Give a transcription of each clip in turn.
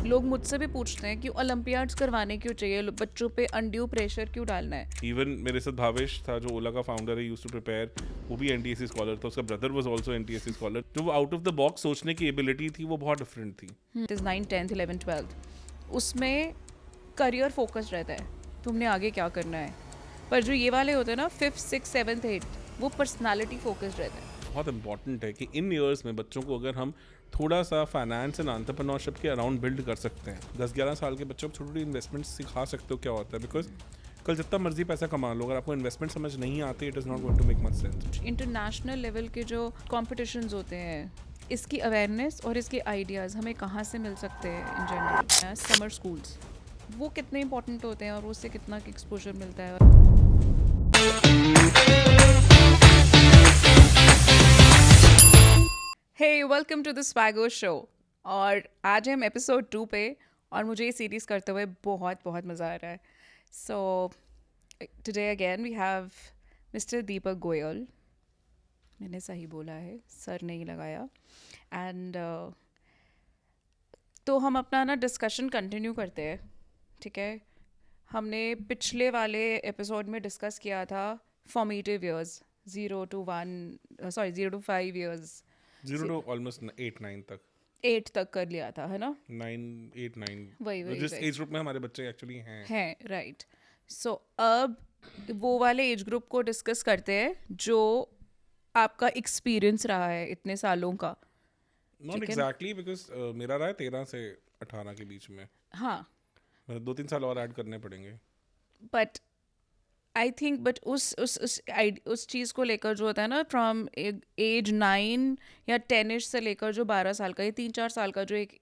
लोग मुझसे भी पूछते हैं कि ओलंपियाड्स करवाने क्यों चाहिए, बच्चों पे अनड्यू प्रेशर क्यों डालना है। इवन मेरे साथ भावेश था जो ओला का फाउंडर है, यूज्ड टू प्रिपेयर, वो भी एनटीएससी स्कॉलर था, उसका brother was also NTSC scholar. जो आउट ऑफ द बॉक्स सोचने की एबिलिटी थी वो बहुत डिफरेंट थी। It is 9, 10th, 11th, 12th, उसमें करियर फोकस रहता है, तुमने आगे क्या करना है। पर जो ये वाले होते हैं ना 5th, 6th, 7th, 8th, वो पर्सनालिटी फोकस्ड रहता है। बहुत इंपॉर्टेंट है कि इन ईयर्स में बच्चों को अगर हम थोड़ा सा फाइनेंस एंड एंटरप्रेन्योरशिप के अराउंड बिल्ड कर सकते हैं, 10-11 साल के बच्चों को छोटी छोटी इन्वेस्टमेंट सिखा सकते हो क्या होता है, बिकॉज कल जितना मर्जी पैसा कमा लो, अगर आपको इन्वेस्टमेंट समझ नहीं आती, it is not going to make much sense. International level के जो कॉम्पिटिशन्स होते हैं, इसकी अवेयरनेस और इसके आइडियाज़ हमें कहाँ से मिल सकते हैं इन जनरल। समर स्कूल्स वो कितने इंपॉर्टेंट होते हैं और उससे कितना एक्सपोजर मिलता है। Hey welcome to the Swaggo show. और आज हम एपिसोड 2 पे, और मुझे ये सीरीज़ करते हुए बहुत बहुत मज़ा आ रहा है। So today again we have mister Deepak Goyal. मैंने सही बोला है, सर नहीं लगाया। एंड तो हम अपना ना डिस्कशन कंटिन्यू करते हैं, ठीक है। हमने पिछले वाले एपिसोड में डिस्कस किया था formative years, 0 to 5 years, 0 to almost 8-9 तक, 8 तक कर लिया था, है ना। 9-8-9, वही जिस एज ग्रुप में हमारे बच्चे एक्चुअली हैं। राइट। सो अब वो वाले एज ग्रुप को डिस्कस करते हैं जो आपका एक्सपीरियंस रहा है इतने सालों का। नॉट एग्जैक्टली, बिकॉज मेरा रहा है 13 से 18 के बीच में, हाँ, मतलब 2-3 साल और ऐड करने पड़ेंगे। बट आई थिंक बट उस चीज़ को लेकर जो होता है ना, फ्रॉम एज 9 या 10ish से लेकर जो 12 साल का, ये 3-4 साल का जो एक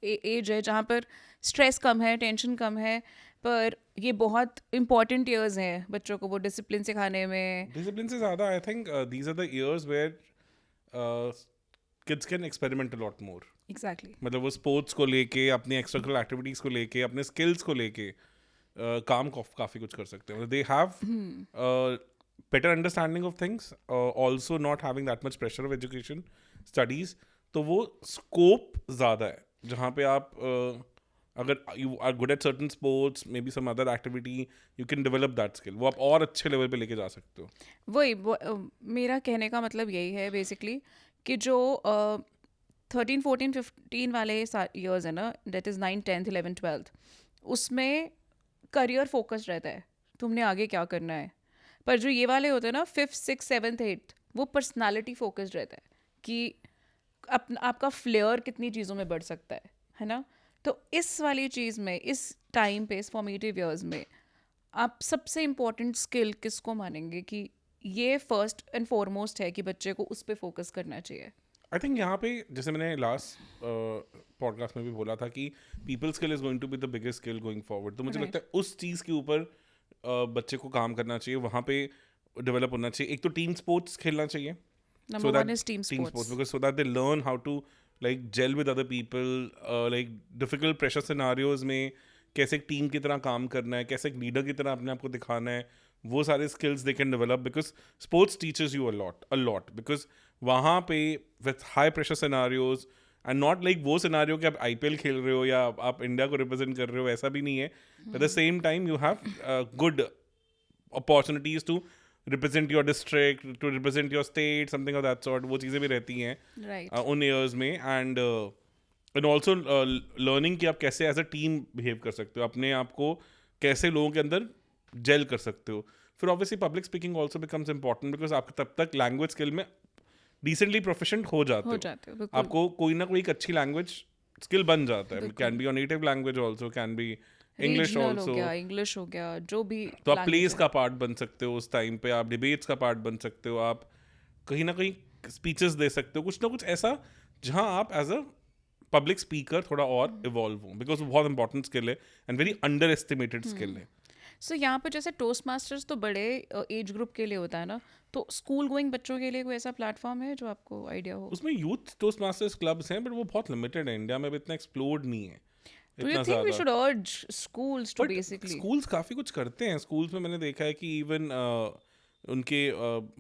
एज है जहाँ पर स्ट्रेस कम है, टेंशन कम है, पर ये बहुत इंपॉर्टेंट ईयर्स हैं बच्चों को वो डिसिप्लिन सिखाने में। डिसिप्लिन से ज़्यादा I think these are the years where kids can experiment a lot more. Exactly. मतलब वो स्पोर्ट्स को लेके, अपनी एक्स्ट्रा एक्टिविटीज़ को लेके, अपने स्किल्स को लेके काम काफ़ी कुछ कर सकते हैं। They have better understanding of things, also not having that much pressure of education studies. तो वो स्कोप ज़्यादा है जहाँ पे आप अगर you are good at certain sports, maybe some other activity, you can develop that skill, वो आप और अच्छे लेवल पे लेके जा सकते हो। मेरा कहने का मतलब यही है बेसिकली कि जो 13, 14, 15 वाले ईयर्स है ना, that is 9, 10th, 11th, 12th, उसमें करियर फोकस रहता है, तुमने आगे क्या करना है। पर जो ये वाले होते हैं ना 5th, 6th, 7th, 8th, वो पर्सनालिटी फोकस्ड रहता है कि आपका फ्लेयर कितनी चीज़ों में बढ़ सकता है ना। तो इस वाली चीज़ में, इस टाइम पे, इस फॉर्मेटिव ईयर्स में आप सबसे इम्पोर्टेंट स्किल किसको मानेंगे कि ये फर्स्ट एंड फॉरमोस्ट है कि बच्चे को उस पर फोकस करना चाहिए। आई थिंक यहाँ पे, जैसे मैंने लास्ट पॉडकास्ट में भी बोला था कि people skill is going to be the biggest skill going forward, तो मुझे लगता है उस चीज़ के ऊपर बच्चे को काम करना चाहिए, वहाँ पे डेवलप होना चाहिए। एक तो टीम स्पोर्ट्स खेलना चाहिए, number 1 is team sports. because so that they learn how to like gel with other people, like difficult pressure scenarios में कैसे एक टीम की तरह काम करना है, कैसे एक लीडर की तरह अपने आप को दिखाना है, वो सारे skills they can develop, because sports teachers you a lot, because वहाँ पे with high pressure scenarios, and not like वो सिनारियो कि आप आईपीएल खेल रहे हो या आप इंडिया को रिप्रेजेंट कर रहे हो, ऐसा भी नहीं है। At the same time you have good opportunities to represent your district, to represent your state, something of that sort, वो चीज़ें भी रहती हैं उन years में, and also learning कि आप कैसे as a team behave कर सकते हो, अपने आप को कैसे लोगों के अंदर जेल कर सकते हो। फिर obviously public speaking also becomes important, because आप तब तक language skill में decently proficient हो जाते हो, आपको कोई ना कोई एक अच्छी language skill बन जाता है, can be your native language also, can be English हो गया, इंग्लिश हो गया, जो भी। तो आप प्लेस का पार्ट बन सकते हो उस टाइम पे, आप डिबेट्स का पार्ट बन सकते हो, आप कहीं ना कहीं स्पीचेस दे सकते हो, कुछ ना कुछ ऐसा जहां आप एज अ पब्लिक स्पीकर थोड़ा और इवॉल्व हो, बिकॉज वो बहुत इंपॉर्टेंट स्किल है and very under estimated skill है। सो यहाँ पर जैसे टोस्ट मास्टर्स तो बड़े एज ग्रुप के लिए होता है ना, तो स्कूल गोइंग बच्चों के लिए कोई ऐसा प्लेटफॉर्म है जो आपको आइडिया हो? उसमें यूथ टोस्ट मास्टर्स क्लब्स हैं, बट वो बहुत लिमिटेड है, इंडिया में भी इतना एक्सप्लोर्ड नहीं है। Do you think we should urge schools to basically? Schools काफ़ी कुछ करते हैं। स्कूल्स में मैंने देखा है कि इवन उनके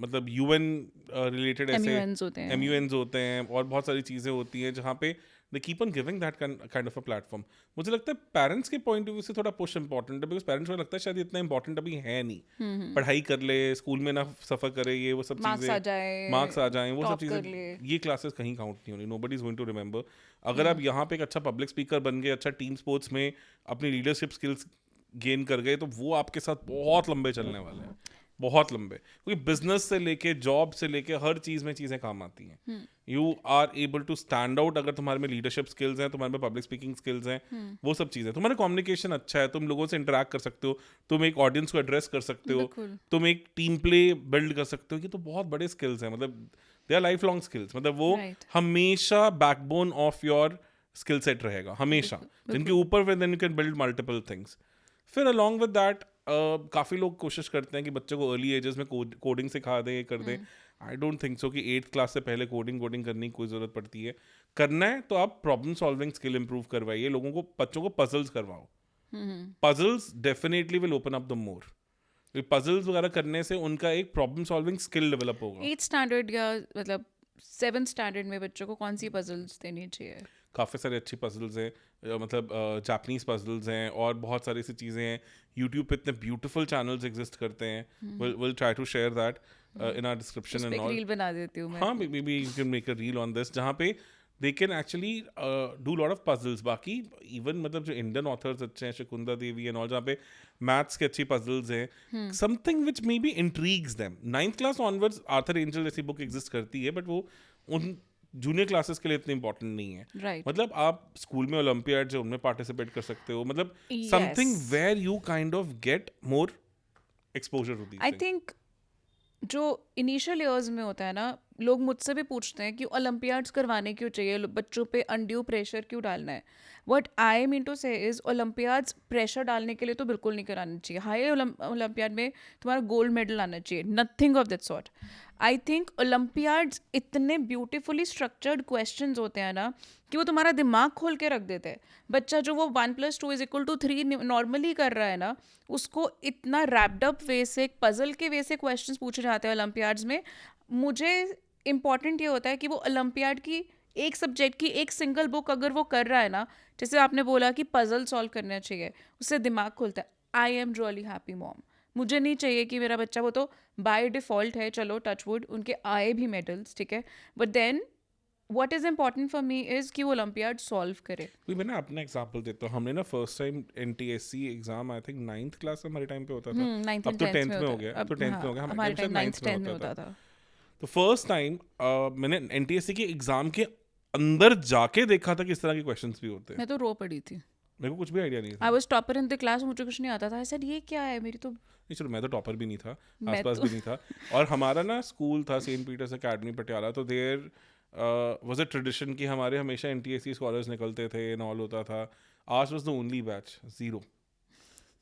मतलब यूएन रिलेटेड ऐसे MUNs होते हैं। MUNs होते हैं और बहुत सारी चीज़ें होती हैं जहाँ पे they keep on giving that kind of a platform. मुझे लगता है पेरेंट्स के पॉइंट ऑफ व्यू से थोड़ा पुश इंपॉर्टेंट है, बिकॉज पेरेंट्स को लगता है शायद इतना इंपॉर्टेंट अभी है नहीं, पढ़ाई कर ले, स्कूल में ना सफ़र करे, ये वो सब मार्क्स आ चीज़ें, मार्क्स आ जाए, जाएं, वो सब टॉप कर चीज़ें, लिए. ये क्लासेस कहीं काउंट नहीं होनी. Nobody is going to remember. अगर आप यहाँ पे एक अच्छा पब्लिक स्पीकर बन गए, अच्छा टीम स्पोर्ट्स में अपनी लीडरशिप स्किल्स गेन कर गए, तो वो आपके साथ बहुत लंबे चलने वाले हैं, बहुत लंबे. क्योंकि बिजनेस से लेके जॉब से लेके हर चीज़ में चीज़ें काम आती हैं. You are able to stand out अगर तुम्हारे में लीडरशिप स्किल्स हैं, तुम्हारे में पब्लिक स्पीकिंग स्किल्स हैं, वो सब चीज़ें, तुम्हारा कम्युनिकेशन अच्छा है, तुम लोगों से इंटरेक्ट कर सकते हो, तुम एक ऑडियंस को एड्रेस कर सकते हो, बिल्कुल. तुम एक टीम प्ले बिल्ड कर सकते हो. ये तो बहुत बड़े स्किल्स हैं, मतलब they are lifelong skills. मतलब वो Right. हमेशा backbone of your skill set रहेगा, हमेशा, जिनके ऊपर फिर then you can build multiple things. फिर अलॉन्ग विद दैट काफ़ी लोग कोशिश करते हैं कि बच्चों को अर्ली एजेस में कोडिंग सिखा दें, ये कर दें. आई डोंट थिंक सो कि 8th क्लास से पहले कोडिंग करने की कोई ज़रूरत पड़ती है. करना है तो आप प्रॉब्लम सॉल्विंग स्किल इंप्रूव करवाइए, लोगों को, बच्चों को पजल्स करवाओ. Puzzles definitely will open up the more. Puzzles वगैरह करने से उनका एक प्रॉब्लम सॉल्विंग स्किल डेवलप होगा. 8th स्टैंडर्ड या मतलब 7th स्टैंडर्ड में बच्चों को कौन सी पजल्स देनी चाहिए? काफ़ी सारे अच्छी पजल्स हैं, मतलब जापनीज़ पजल्स हैं और बहुत सारी ऐसी चीज़ें हैं. यूट्यूब पे इतने ब्यूटीफुल चैनल्स एग्जिस्ट करते हैं. Will try to share that in our description उस एंड पे एक ऑल. रील बना देती हूँ मैं. हाँ, maybe you can make a reel on this जहाँ पे they can actually do lot of puzzles. बाकी even मतलब जो इंडियन ऑथर्स अच्छे हैं, शकुंदा देवी एंड ऑल, जहाँ पे मैथ्स के अच्छी पजल्स हैं, something which may be intrigues them. 9th class onwards Arthur angel जैसी बुक एग्जिस्ट करती है, बट वो उन जूनियर क्लासेस के लिए इतनी इंपॉर्टेंट नहीं है. Right. मतलब आप स्कूल में ओलंपियाड जो उनमें पार्टिसिपेट कर सकते हो, मतलब something Yes. Where you kind of get more exposure to I these. Think जो इनिशियल ईयर्स में होता है ना, लोग मुझसे भी पूछते हैं कि ओलंपियाड्स करवाने क्यों चाहिए, बच्चों पे अनड्यू प्रेशर क्यों डालना है. व्हाट आई मीन टू से इज ओलंपियाड्स प्रेशर डालने के लिए तो बिल्कुल नहीं करानी चाहिए. हाई ओलंपियाड में तुम्हारा गोल्ड मेडल आना चाहिए, nothing of that sort. I think Olympiads इतने ब्यूटिफुली स्ट्रक्चर्ड क्वेश्चंस होते हैं ना कि वो तुम्हारा दिमाग खोल के रख देते हैं. बच्चा जो वो 1+2=3 नॉर्मली कर रहा है ना, उसको इतना रैप्ड अप वे से, एक पजल के वे से क्वेश्चंस पूछे जाते हैं ओलंपियाड्स में. मुझे इम्पॉर्टेंट ये होता है कि वो ओलंपियाड की एक सब्जेक्ट की एक सिंगल बुक अगर वो कर रहा है ना, जैसे आपने बोला कि पजल सॉल्व करना चाहिए, उससे दिमाग खुलता है. I am really happy mom. मुझे नहीं चाहिए कि मेरा बच्चा, वो तो बाय डिफ़ॉल्ट है, चलो टचवुड उनके आए भी मेडल्स, ठीक है, but then what is important for me is कि वो ओलंपियाड सॉल्व करे. कोई मैं ना अपना एग्जांपल देता हूँ. हमने ना first time NTSC exam I think 9th class में हमारे टाइम पे होता था. 9th अब and तो 10th 10th में हो होता गया, है. अब तो 10th में हो गया. हमारे टाइम 9th 10th में होता होता था. था. तो फर्स्ट टाइम मैंने एनटीएससी के एग्जाम के अंदर जाके देखा था कि इस तरह के क्वेश्चंस भी होते हैं. मैं तो रो पड़ी थी. मेरे को कुछ भी आइडिया नहीं था. I was topper in the class, मुझे कुछ नहीं आता था. आई सेड ये क्या है, मेरी तो नहीं, चलो मैं तो टॉपर भी नहीं था, मैं आसपास तो भी नहीं था. और हमारा ना स्कूल था सेंट पीटर्स एकेडमी पटियाला, तो देयर वाज अ ट्रेडिशन कि हमारे हमेशा एनटीएससी स्कॉलर्स निकलते थे एंड ऑल होता था. आज वाज द ओनली बैच 0.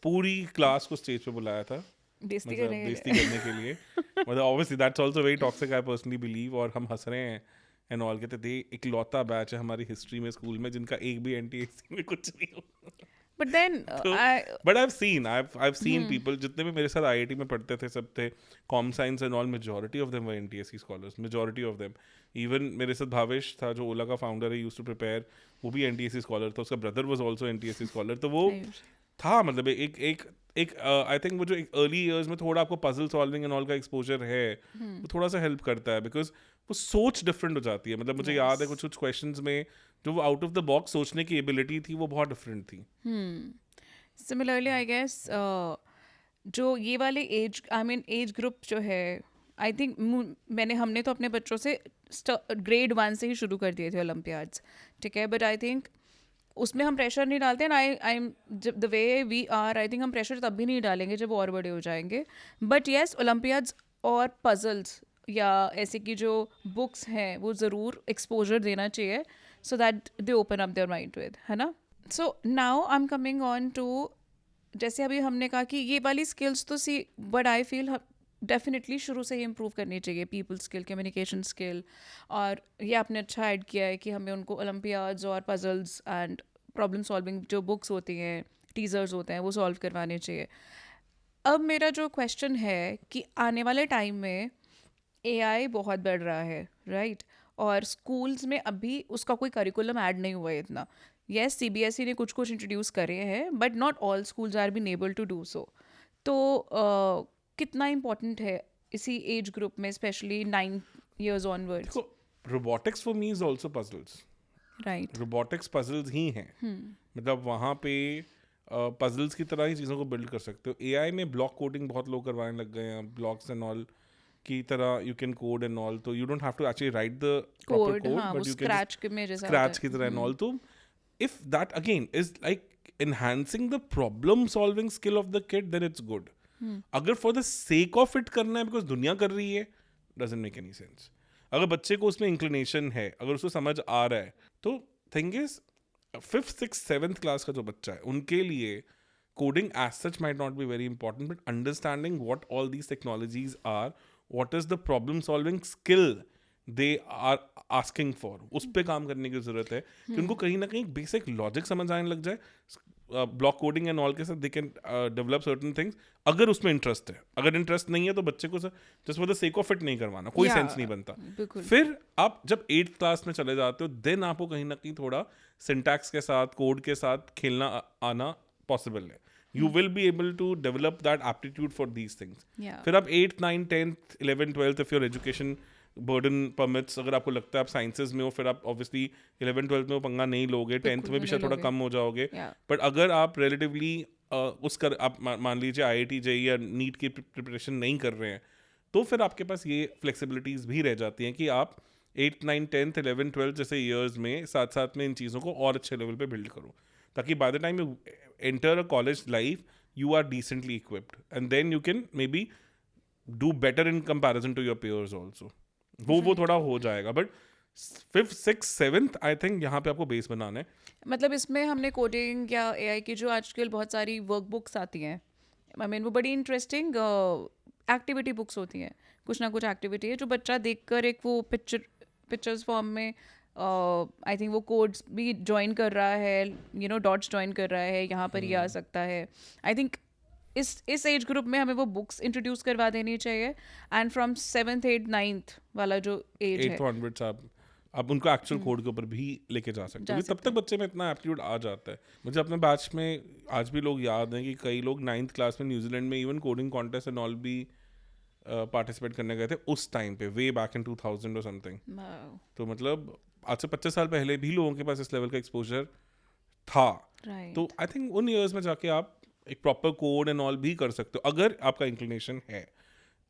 पूरी क्लास को स्टेज पे बुलाया था, बेइज्जती मतलब करने बेइज्जती करने के लिए. मतलब obviously that's also very toxic, I personally believe. और हम हंस रहे हैं एंड ऑल, कहते थे इकलौता बैच है हमारी हिस्ट्री में स्कूल में जिनका एक भी एनटीएससी में कुछ नहीं हुआ. But then but I've seen people, जितने भी मेरे साथ आईआईटी में पढ़ते थे सब थे com science and all, majority of them were NTSC scholars, majority of them. Even मेरे साथ भावेश था जो ओला का फाउंडर है, यूज्ड टू प्रिपेयर, वो भी एनटीएससी स्कॉलर था, उसका brother was also NTSC scholar. तो वो था, मतलब एक आई थिंक वो जो एक अर्ली ईयर्स में थोड़ा आपको पजल सॉल्विंग एंड ऑल का एक्सपोजर है, वो थोड़ा सा हेल्प करता है, बिकॉज वो सोच डिफरेंट हो जाती है. मतलब मुझे याद है कुछ कुछ क्वेश्चंस में जो वो आउट ऑफ द बॉक्स सोचने की एबिलिटी थी वो बहुत डिफरेंट थी. सिमिलरली आई गेस जो ये वाले एज ग्रुप जो है, आई थिंक हमने तो अपने बच्चों से grade 1 से ही शुरू कर दिए थे ओलंपियाड्स, ठीक है, बट आई थिंक उसमें हम प्रेशर नहीं डालते. And I am the way we are, I think हम प्रेशर तब भी नहीं डालेंगे जब वो और बड़े हो जाएंगे. बट येस, ओलंपियाड्स और पजल्स या ऐसे की जो बुक्स हैं वो ज़रूर एक्सपोजर देना चाहिए, so that they open up their mind with, है ना. So now I am coming on to, जैसे अभी हमने कहा कि ये वाली स्किल्स तो see, but I feel definitely शुरू से ही इम्प्रूव करनी चाहिए. पीपल स्किल, कम्युनिकेशन स्किल, और ये आपने अच्छा ऐड किया है कि हमें उनको ओलंपियाड्स और पजल्स एंड प्रॉब्लम सॉल्विंग जो बुक्स होती हैं, टीजर्स होते हैं, वो सॉल्व करवाने चाहिए. अब मेरा जो क्वेश्चन है कि आने वाले टाइम में एआई बहुत बढ़ रहा है, राइट, और स्कूल्स में अभी उसका कोई करिकुलम ऐड नहीं हुआ है इतना. येस, सीबीएसई ने कुछ कुछ इंट्रोड्यूस करे हैं, but not all schools are been able to do so. तो कितना इम्पोर्टेंट है इसी एज ग्रुप में, स्पेशली 9 years onwards. देखो, robotics for me is also puzzles. Right. Robotics puzzles ही हैं. मतलब वहाँ पे पजल्स की तरह ही चीज़ों को बिल्ड कर सकते हो. एआई में ब्लॉक कोडिंग बहुत लोग करवाने लग गए हैं. ब्लॉक्स एंड ऑल की तरह you can code and all, तो you don't have to actually write the proper code, code, हाँ, वो बट यू कैन स्क्रैच में जैसा होता स्क्रैच है. की तरह एंड ऑल. तो if that again is like enhancing the problem solving skill of the kid, then it's good. अगर for the sake of it करना है because दुनिया कर रही है, doesn't make any sense. अगर बच्चे को उसमें inclination है, अगर उसको समझ आ रहा है, तो thing is 5th 6th 7th class का जो बच्चा है, उनके लिए coding as such might not be very important, but understanding what all these technologies are, what is the problem solving skill they are asking for, उस पे काम करने की जरूरत है कि उनको कहीं ना कहीं बेसिक लॉजिक समझ आने लग जाए. ब्लॉक कोडिंग एंड ऑल के साथ they can develop certain things, अगर उसमें इंटरेस्ट है. अगर इंटरेस्ट नहीं है तो बच्चे को just for the sake of it नहीं करवाना, कोई Yeah, सेंस नहीं बनता. बिल्कुल. फिर आप जब 8th क्लास में चले जाते हो, देन आपको कहीं ना कहीं थोड़ा सिंटैक्स के साथ, कोड के साथ खेलना आना पॉसिबल है. You will be able to develop that aptitude for these things. Yeah. फिर आप 8th 9th 10th 11th 12th if your education burden permits, अगर आपको लगता है आप साइंसेज में हो, फिर आप ऑब्वियसली 11th 12th में वो पंगा नहीं लोगे, 10th में भी शायद थोड़ा कम हो जाओगे. Yeah. बट अगर आप रिलेटिवली आप मान लीजिए IIT JEE या नीट की प्रिपरेशन नहीं कर रहे हैं, तो फिर आपके पास ये फ्लेक्सिबिलिटीज भी रह जाती हैं कि आप 8th 9th 10th 11th 12th जैसे ईयर्स में साथ साथ में इन चीज़ों को और अच्छे लेवल पे बिल्ड करो, ताकि by the time you enter a college life you are decently equipped and then you can maybe do better in comparison to your peers also. वो थोड़ा हो जाएगा. But 5th 6th 7th I think यहाँ पे आपको base बनाना है. मतलब इसमें हमने कोडिंग या एआई की जो आजकल बहुत सारी वर्कबुक्स आती हैं, आई मीन वो बड़ी इंटरेस्टिंग एक्टिविटी बुक्स होती हैं. कुछ ना कुछ एक्टिविटी है जो बच्चा देखकर एक वो पिक्चर्स फॉर्म में आई थिंक वो कोड्स भी ज्वाइन कर रहा है, डॉट्स ज्वाइन कर रहा है, यहाँ पर ये आ सकता है. आई थिंक इस एज ग्रुप में हमें वो बुक्स इंट्रोड्यूस करवा देनी चाहिए. And from 7th 8th 9th वाला जो एज है, 8th onwards आप उनको एक्चुअल कोड के ऊपर भी लेके जा सकते हो, क्योंकि तब तक बच्चे में इतना एप्टीट्यूड आ जाता है. मुझे अपने बैच में आज भी लोग याद हैं कि कई लोग 9th क्लास में न्यूजीलैंड में even coding contest and all भी पार्टिसिपेट करने गए थे उस टाइम पे, वे बैक इन 2000 और समथिंग. wow, तो मतलब आज से 25 साल पहले भी लोगों के पास इस लेवल का एक्सपोजर था. right. तो आई थिंक उन ईयर्स में जाके आप एक प्रॉपर कोड एंड ऑल भी कर सकते हो अगर आपका इंक्लिनेशन है.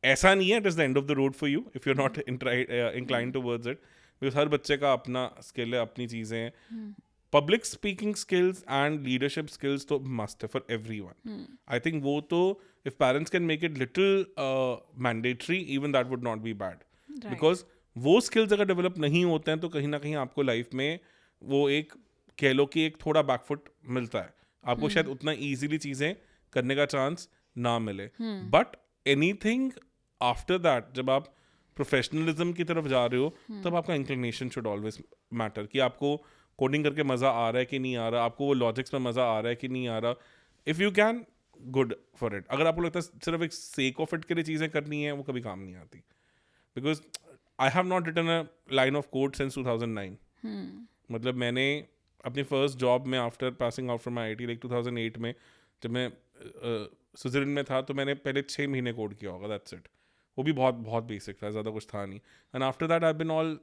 ऐसा नहीं है it is the end of the road for you if you are not inclined towards it, because हर बच्चे का अपना स्किल है, अपनी चीज़ें हैं. Public speaking skills and leadership skills तो मस्ट है फॉर एवरीवन. आई थिंक वो तो if parents can make it little mandatory, even that would not be bad, because वो स्किल्स अगर डेवलप नहीं होते हैं तो कहीं ना कहीं आपको लाइफ में वो एक कह लो कि एक थोड़ा बैकफुट मिलता है. आपको शायद उतना इजीली चीज़ें करने का चांस ना मिले. बट एनीथिंग आफ्टर दैट, जब आप प्रोफेशनलिज्म की तरफ जा रहे हो, तब आपका इंक्लिनेशन शुड ऑलवेज मैटर, कि आपको कोडिंग करके मज़ा आ रहा है कि नहीं आ रहा, आपको वो लॉजिक्स में मज़ा आ रहा है कि नहीं आ रहा. If you can, good for it. अगर आपको लगता है सिर्फ एक सेक ऑफ इट के लिए चीज़ें करनी है, वो कभी काम नहीं आती. Because I have not written a line of code since 2009. मतलब मैंने अपनी फर्स्ट जॉब में after passing out from IIT like 2008 में, जब मैं स्विट्जरलैंड में था, तो मैंने पहले 6 महीने कोड किया होगा, दैट्स इट. वो भी बहुत बहुत बेसिक था, ज़्यादा कुछ था नहीं. And after that I been all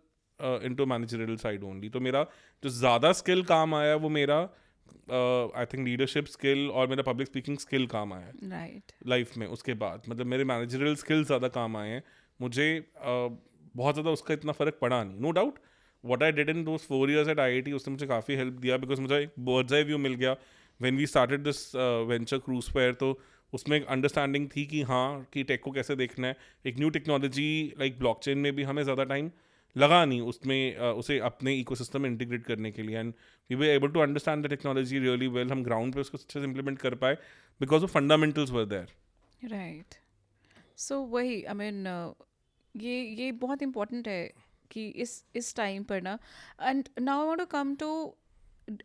into managerial side only. तो मेरा जो ज़्यादा स्किल काम आया वो मेरा आई थिंक लीडरशिप स्किल और मेरा पब्लिक स्पीकिंग स्किल काम आया है राइट. लाइफ में. उसके बाद मतलब मेरे मैनेजरियल स्किल ज़्यादा काम आए हैं. मुझे बहुत ज़्यादा उसका इतना फ़र्क पड़ा नहीं, no doubt. what I did in those 4 years at IIT उसने मुझे काफ़ी हेल्प दिया, बिकॉज मुझे एक bird's eye व्यू मिल गया when we started this venture cruise fair. तो उसमें एक अंडरस्टैंडिंग थी कि हाँ, कि टेक को कैसे देखना है. एक न्यू टेक्नोलॉजी लाइक ब्लॉकचेन में भी हमें ज़्यादा टाइम लगा नहीं उसमें उसे अपने इकोसिस्टम में इंटीग्रेट करने के लिए. And we were able to understand the technology really well. हम ग्राउंड पे उसको अच्छे से इम्प्लीमेंट कर पाए because of fundamentals were there. Right. So वही आई मीन ये बहुत इम्पोर्टेंट है कि इस टाइम पर ना. And now I want to come to,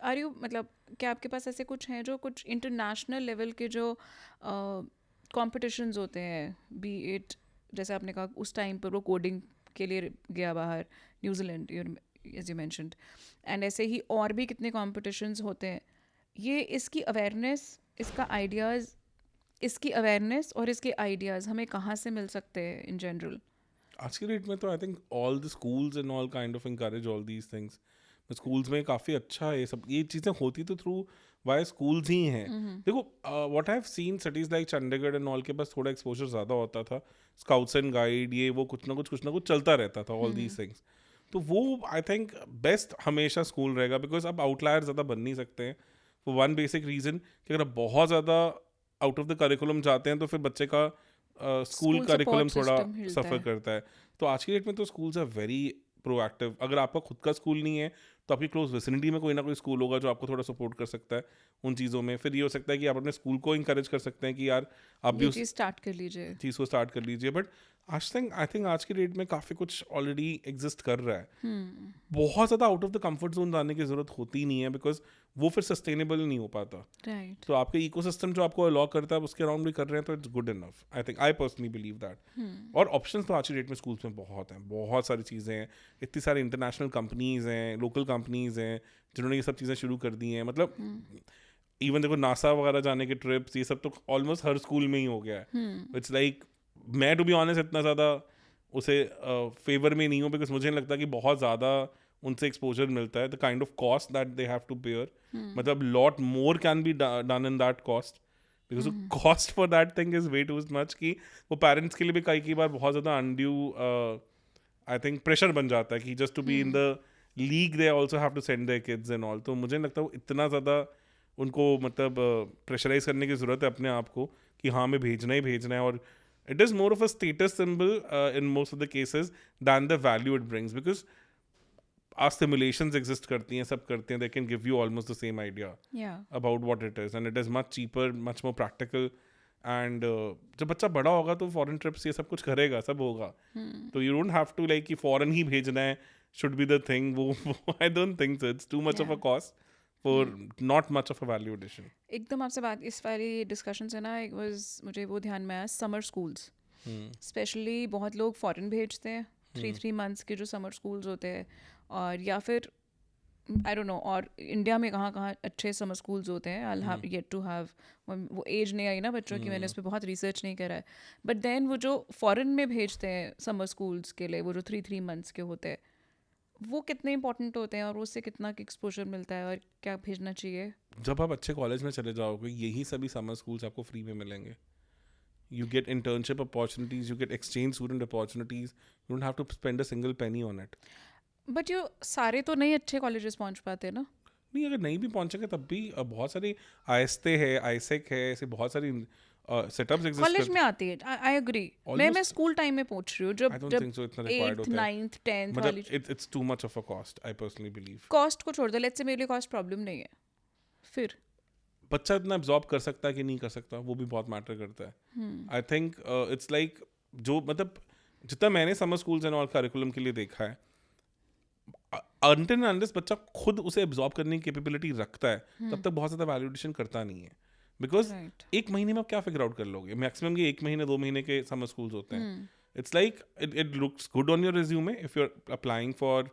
are you मतलब क्या आपके पास ऐसे कुछ हैं जो कुछ इंटरनेशनल लेवल के जो कॉम्पिटिशन्स होते हैं, बी इट जैसे आपने कहा उस टाइम पर वो कोडिंग के लिए गया बाहर, New Zealand, as you mentioned, and ऐसे ही और भी कितने कॉम्पिटिशन्स होते हैं. ये इसकी अवेयरनेस और इसके आइडियाज़ हमें कहाँ से मिल सकते हैं इन जनरल? आज की डेट में तो I think all the schools and all kind of encourage all these things. Schools में काफ़ी अच्छा है ये चीज़ें होती तो थ्रू वाई स्कूल्स ही हैं. देखो what I have seen cities like Chandigarh and all के पास थोड़ा एक्सपोजर ज़्यादा होता था. स्काउट्स एंड गाइड ये वो कुछ ना कुछ चलता रहता था ऑल दीज थिंग्स. तो वो आई थिंक बेस्ट हमेशा स्कूल रहेगा बिकॉज अब आउटलायर ज़्यादा बन नहीं सकते हैं फॉर वन बेसिक रीज़न कि अगर आप बहुत ज़्यादा आउट ऑफ द करिकुलम जाते हैं तो फिर बच्चे का स्कूल School करिकुलम support थोड़ा system हिलता सफ़र है. करता है. तो आज की डेट में तो स्कूल्स आर वेरी प्रोएक्टिव. अगर आपका खुद का स्कूल नहीं है तो आपकी क्लोज विसिनिटी में कोई ना कोई स्कूल होगा जो आपको थोड़ा सपोर्ट कर सकता है उन चीज़ों में. फिर ये हो सकता है कि आप अपने स्कूल को इंकरेज कर सकते हैं कि यार आप भी ये उस चीज़ स्टार्ट कर लीजिए. चीज़ को स्टार्ट कर लीजिए. बट आई थिंक आज की डेट में काफ़ी कुछ ऑलरेडी एग्जिस्ट कर रहा है. बहुत ज़्यादा out of the comfort zone जाने की ज़रूरत होती नहीं है बिकॉज वो फिर सस्टेनेबल नहीं हो पाता. राइट. तो आपके इकोसिस्टम जो आपको अलाउ करता है उसके अराउंड भी कर रहे हैं तो it's good enough. I personally believe that. और ऑप्शंस तो आज की डेट में स्कूल्स में बहुत हैं. बहुत सारी चीज़ें हैं. इतनी सारी इंटरनेशनल कंपनीज हैं, लोकल कंपनीज हैं जिन्होंने ये सब चीज़ें शुरू कर दी हैं. मतलब इवन देखो नासा वगैरह जाने के ट्रिप्स ये सब तो ऑलमोस्ट हर स्कूल में ही हो गया है. इट्स लाइक मैं टू बी ऑनेस्ट इतना ज़्यादा उसे फेवर में नहीं हूँ बिकॉज मुझे नहीं लगता कि बहुत ज़्यादा उनसे एक्सपोजर मिलता है. The kind of cost that they have to bear, मतलब lot more can be done in that cost because cost for that thing is way too much कि वो पेरेंट्स के लिए भी कई बार बहुत ज़्यादा अनड्यू आई थिंक प्रेशर बन जाता है कि just to be in the league they also have to send their kids and all. तो मुझे नहीं लगता वो इतना ज़्यादा उनको मतलब प्रेशराइज करने की ज़रूरत है अपने आप को कि हाँ हमें भेजना ही भेजना है. और it is more of a status symbol in most of the cases than the value it brings because our simulations exist करती हैं, सब करते हैं. They can give you almost the same idea about what it is and it is much cheaper, much more practical. And जब बच्चा बड़ा होगा तो फॉरेन ट्रिप्स ये सब कुछ करेगा, सब होगा. तो you don't have to like कि फॉरेन ही भेजना है should be the thing. वो I don't think so. It's too much of a cost for not much of a value addition. एकदम आपसे बात इस वाली डिस्कशन से ना एक मुझे वो ध्यान में आया, समर स्कूल्स स्पेशली बहुत लोग फॉरेन भेजते हैं 3 मंथ्स के जो समर स्कूल्स होते हैं. और या फिर आई डोंट नो और इंडिया में कहाँ कहाँ अच्छे समर स्कूल्स होते हैं. I have yet to have, वो एज नहीं आई ना बच्चों की, मैंने उस पर बहुत रिसर्च नहीं करा है. बट देन वो जो फॉरेन में भेजते हैं समर स्कूल्स के लिए, वो जो 3 मंथ्स के होते हैं, वो कितने इंपॉर्टेंट होते हैं और उससे कितना एक्सपोजर मिलता है और क्या भेजना चाहिए? जब आप अच्छे कॉलेज में चले जाओगे यही सभी समर स्कूल्स आपको फ्री में मिलेंगे. You get internship opportunities, you get exchange student opportunities. You don't have to spend a single penny on it. But यो सारे तो नहीं अच्छे कॉलेजेस पहुंच पाते ना. नहीं, अगर नहीं भी पहुंचेंगे तब भी बहुत सारी आईएसटे है, आईसेक है, ऐसे बहुत सारी सेटअप्स एग्जिस्ट कॉलेज में आती है. I agree. मैं स्कूल टाइम में पूछ रही हूँ I don't think so इतना required 8th होता है. 9th 10th मतलब वाली. it's too much of a cost, I personally believe. Cost को छोड़ दो, लेट्स से मेरे लिए कॉस्ट प्रॉब्लम नहीं है, फिर बच्चा इतना एब्जॉर्ब कर सकता है कि नहीं कर सकता वो भी बहुत मैटर करता है. आई थिंक इट्स लाइक जो मतलब जितना मैंने summer schools and all curriculum के लिए देखा है, अनटिल अनलेस बच्चा खुद उसे एब्जॉर्ब करने की कैपेबिलिटी रखता है तब तक बहुत ज़्यादा वैल्यूएशन करता नहीं है. बिकॉज एक महीने में आप क्या फिगर आउट कर लोगे? मैक्सिमम ये 1 महीने 2 महीने के समर स्कूल्स होते हैं. It's like it looks good on your resume if you are applying for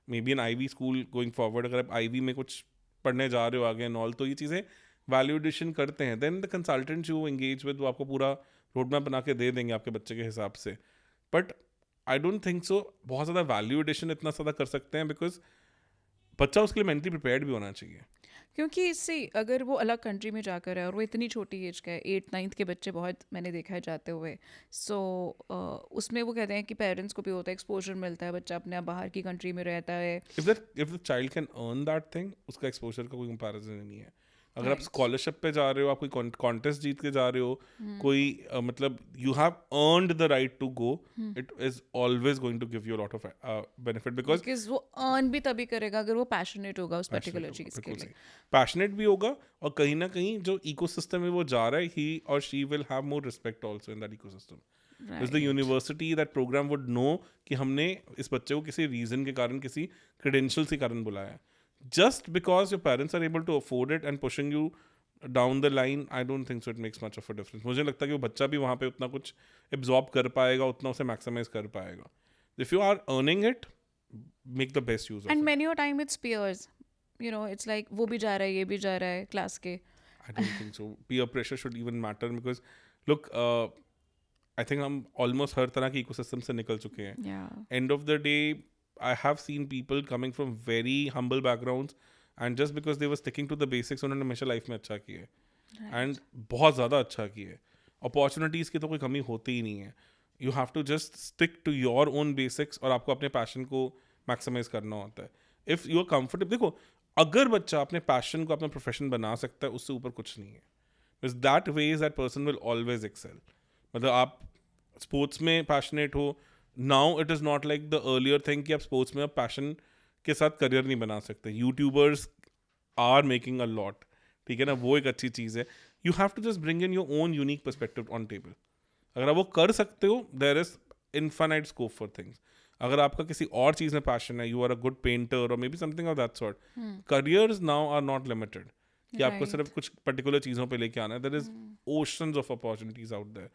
maybe an Ivy school going forward. अगर आप आईवी में कुछ पढ़ने जा रहे हो आगे एंड ऑल, तो ये चीज़ें वैल्यू एडिशन करते हैं. देन द कंसल्टेंट जो एंगेज विद वो आपको पूरा रोड मैप बना के दे देंगे आपके बच्चे के हिसाब से. बट आई डोंट थिंक सो बहुत ज़्यादा वैल्यू एडिशन इतना ज़्यादा कर सकते हैं बिकॉज बच्चा उसके लिए मेंटली प्रिपेयर्ड भी होना चाहिए. क्योंकि इससे अगर वो अलग कंट्री में जाकर है और वो इतनी छोटी एज का है, 8th 9th के बच्चे बहुत मैंने देखा है जाते हुए. सो उसमें वो कहते हैं कि पेरेंट्स को भी होता है, एक्सपोजर मिलता है, बच्चा अपने बाहर की कंट्री में रहता है. If the child can earn that thing, उसका एक्सपोजर का कोई कंपैरिजन नहीं है. अगर आप स्कॉलरशिप पे जा रहे हो, आप कोई कॉन्टेस्ट जीत के जा रहे हो, कोई मतलब you have earned the right to go, it is always going to give you lot of benefit because वो अर्न भी तभी करेगा अगर वो पैशनेट होगा उस पर्टिकुलर चीज के लिए. पैशनेट भी होगा और कहीं ना कहीं जो इकोसिस्टम में वो जा रहा है, ही और she will have more respect also in that ecosystem. Is the university that program would know कि हमने इस बच्चे को किसी रीजन के कारण, किसी क्रेडेंशियल के कारण बुलाया. Just because your parents are able to afford it and pushing you down the line, I don't think so it makes much of a difference. मुझे लगता है कि वो बच्चा भी वहाँ पे उतना कुछ absorb कर पाएगा, उतना उसे maximize कर पाएगा. If you are earning it, make the best use of and it. many a time it's peers, you know, it's like वो भी जा रहा है, ये भी जा रहा है क्लास के. I don't think so. Peer pressure should even matter because look, I think हम almost हर तरह के ecosystem से निकल चुके हैं. Yeah. End of the day, I have seen people coming from very humble backgrounds and just because they were sticking to the basics उन्होंने हमेशा life में अच्छा किया है एंड बहुत ज़्यादा अच्छा किया है. अपॉर्चुनिटीज़ की तो कोई कमी होती ही नहीं है. You have to just stick to your own basics और आपको अपने पैशन को मैक्सिमाइज करना होता है. इफ़ यू आर कंफर्टेबल, देखो अगर बच्चा अपने पैशन को अपना प्रोफेशन बना सकता है उससे ऊपर कुछ नहीं है. Because that ways that person will always excel. मतलब आप स्पोर्ट्स में पैशनेट हो, now it is not like the earlier thing कि आप स्पोर्ट्स में आप पैशन के साथ करियर नहीं बना सकते. YouTubers are making a lot, ठीक है ना, वो एक अच्छी चीज़ है. You have to just bring in your own unique perspective on table. अगर आप वो कर सकते हो, there is infinite scope for things. अगर आपका किसी और चीज़ में पैशन है, you are a good painter और may be something of that sort, careers now are not limited कि आपको सिर्फ कुछ पर्टिकुलर चीज़ों पे लेके आना है. There is oceans of opportunities out there.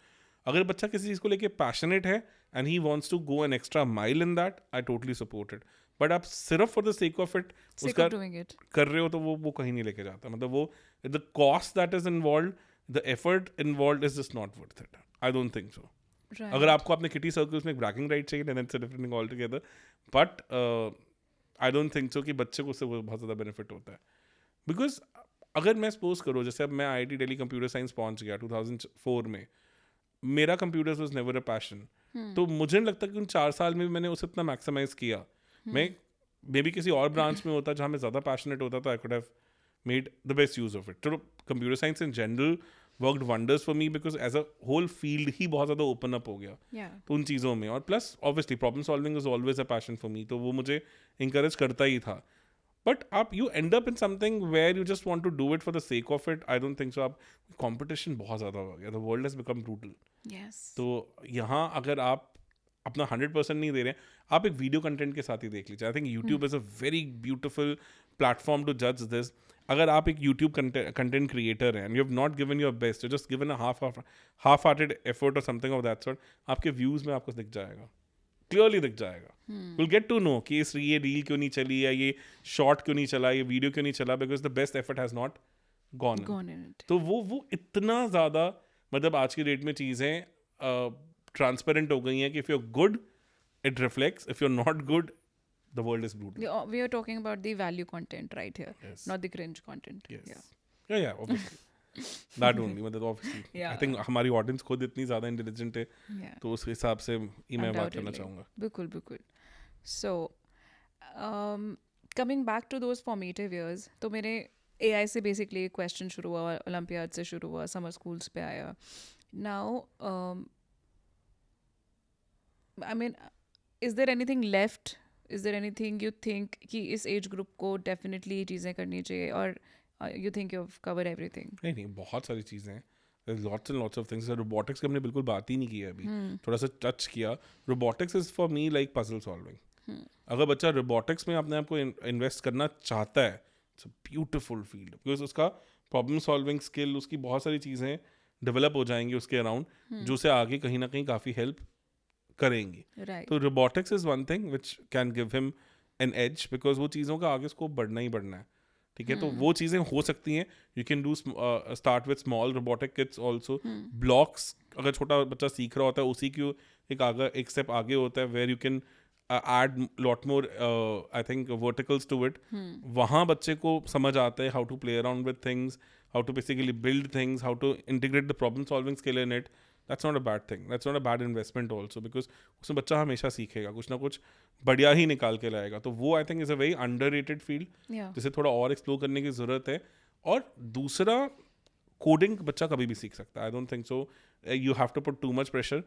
अगर बच्चा किसी चीज़ को लेके पैशनेट है and he wants to go an extra mile in that, I totally support it. But आप सिर्फ for the sake of it उसका कर रहे हो तो वो कहीं नहीं लेके जाता. मतलब वो the cost that is involve, the effort involve is just not worth it. I don't think so. अगर आपको अपने किटी सर्कल्स में एक ब्रैगिंग राइट चाहिए, then it's a different thing all together. But I don't think so कि बच्चे को उससे बहुत ज़्यादा बेनिफिट होता है. बिकॉज अगर मैं सपोज करूँ, जैसे अब मैं IIT दिल्ली कंप्यूटर साइंस पहुँच गया 2004 में, मेरा computers was never a passion. तो मुझे नहीं लगता कि उन 4 साल में मैंने उसे इतना मैक्सिमाइज किया. मैं मे बी किसी और ब्रांच में होता जहाँ मैं ज़्यादा पैशनेट होता तो I could have made the best use of it. तो computer science in general worked wonders for me because as a whole field ही बहुत ज़्यादा ओपन अप हो गया तो उन चीज़ों में. और plus obviously problem solving is always a passion for me, तो वो मुझे इंकरेज करता ही था. बट आप you end up in something where you just want to do it for the sake of it. I don't think so. आप competition बहुत ज़्यादा हो गया, the world has become brutal. तो यहाँ अगर आप अपना 100% नहीं दे रहे हैं, आप एक वीडियो कंटेंट के साथ ही देख लीजिए. I think YouTube is a very beautiful platform to जज दिस. अगर आप एक यूट्यूब कंटेंट क्रिएटर हैं and you have not given your best, you just given a half hearted effort और समथिंग ऑफ दैट सॉर्ट, आपके views में आपको दिख जाएगा, क्लियरली दिख जाएगा. विल गेट टू नो कि ये रील क्यों नहीं चली, या ये शॉर्ट क्यों नहीं चला, ये वीडियो क्यों नहीं चला, because the best effort has not gone in. तो वो इतना ज़्यादा, मतलब आज की डेट में चीज़ें ट्रांसपेरेंट हो गई हैं कि if you are good it reflects, if you're not good, the world is brutal. We are talking about the value content right here, Yes. not the cringe content. Yes. Yeah, obviously. That only, मतलब obviously. Yeah. I think हमारी audience खुद इतनी ज़्यादा intelligent है, तो उस हिसाब से ही मैं बात करना चाहूँगा. बिल्कुल. So, coming back to those formative years, तो मेरे AI से basically question शुरू हुआ, Olympiad से शुरू हुआ, summer schools पे आया. Now, I mean, is there anything left? Is there anything you think कि इस age group को definitely चीज़ें करनी चाहिए, और you think you've covered everything? नहीं, बहुत सारी चीज़ें हैं. There's lots and lots of things. Robotics की हमने बिल्कुल बात ही नहीं की है अभी. थोड़ा सा टच किया. Robotics is for me like puzzle solving. अगर बच्चा robotics में अपने आप को इन्वेस्ट करना चाहता है, it's a beautiful field because उसका प्रॉब्लम सॉल्विंग स्किल, उसकी बहुत सारी चीज़ें डेवलप हो जाएंगी उसके अराउंड, जो उसे आगे कहीं ना कहीं काफ़ी हेल्प करेंगी. तो robotics is one thing which can give him an edge, because वो चीज़ों का आगे स्कोप बढ़ना ही बढ़ना है. ठीक है, तो वो चीज़ें हो सकती हैं. You can do start with small robotic kits also. Blocks अगर छोटा बच्चा सीख रहा होता है, उसी की एक स्टेप आगे होता है where you can add lot more I think verticals to it. वहाँ बच्चे को समझ आता है how to play around with things, how to basically build things, how to integrate the problem solving skill in it. That's not a bad thing. That's not a bad investment also, because उसमें बच्चा हमेशा सीखेगा, कुछ ना कुछ बढ़िया ही निकाल के लाएगा. तो वो I think is a very underrated field, जिसे थोड़ा और एक्सप्लोर करने की ज़रूरत है. और दूसरा, कोडिंग बच्चा कभी भी सीख सकता है. I don't think so. You have to put too much pressure.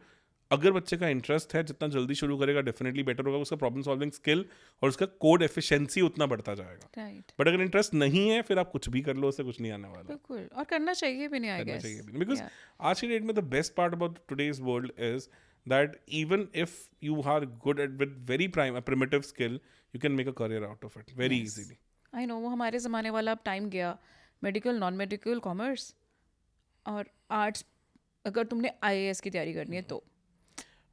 अगर बच्चे का इंटरेस्ट है, जितना जल्दी शुरू करेगा डेफिनेटली बेटर होगा. उसका प्रॉब्लम सॉल्विंग स्किल और उसका कोड एफिशिएंसी उतना बढ़ता जाएगा. बट अगर इंटरेस्ट नहीं है, फिर आप कुछ भी कर लो, उससे कुछ नहीं आने वाला. बिल्कुल, और करना चाहिए भी नहीं, आई गेस. बिकॉज आज की डेट में the best part about today's world is that even if you are good at with very primitive skill, you can make a career out of it very easily. I know, वो हमारे ज़माने वाला अब time गया. Medical, non medical, commerce और arts, अगर तुमने IAS की तैयारी करनी है तो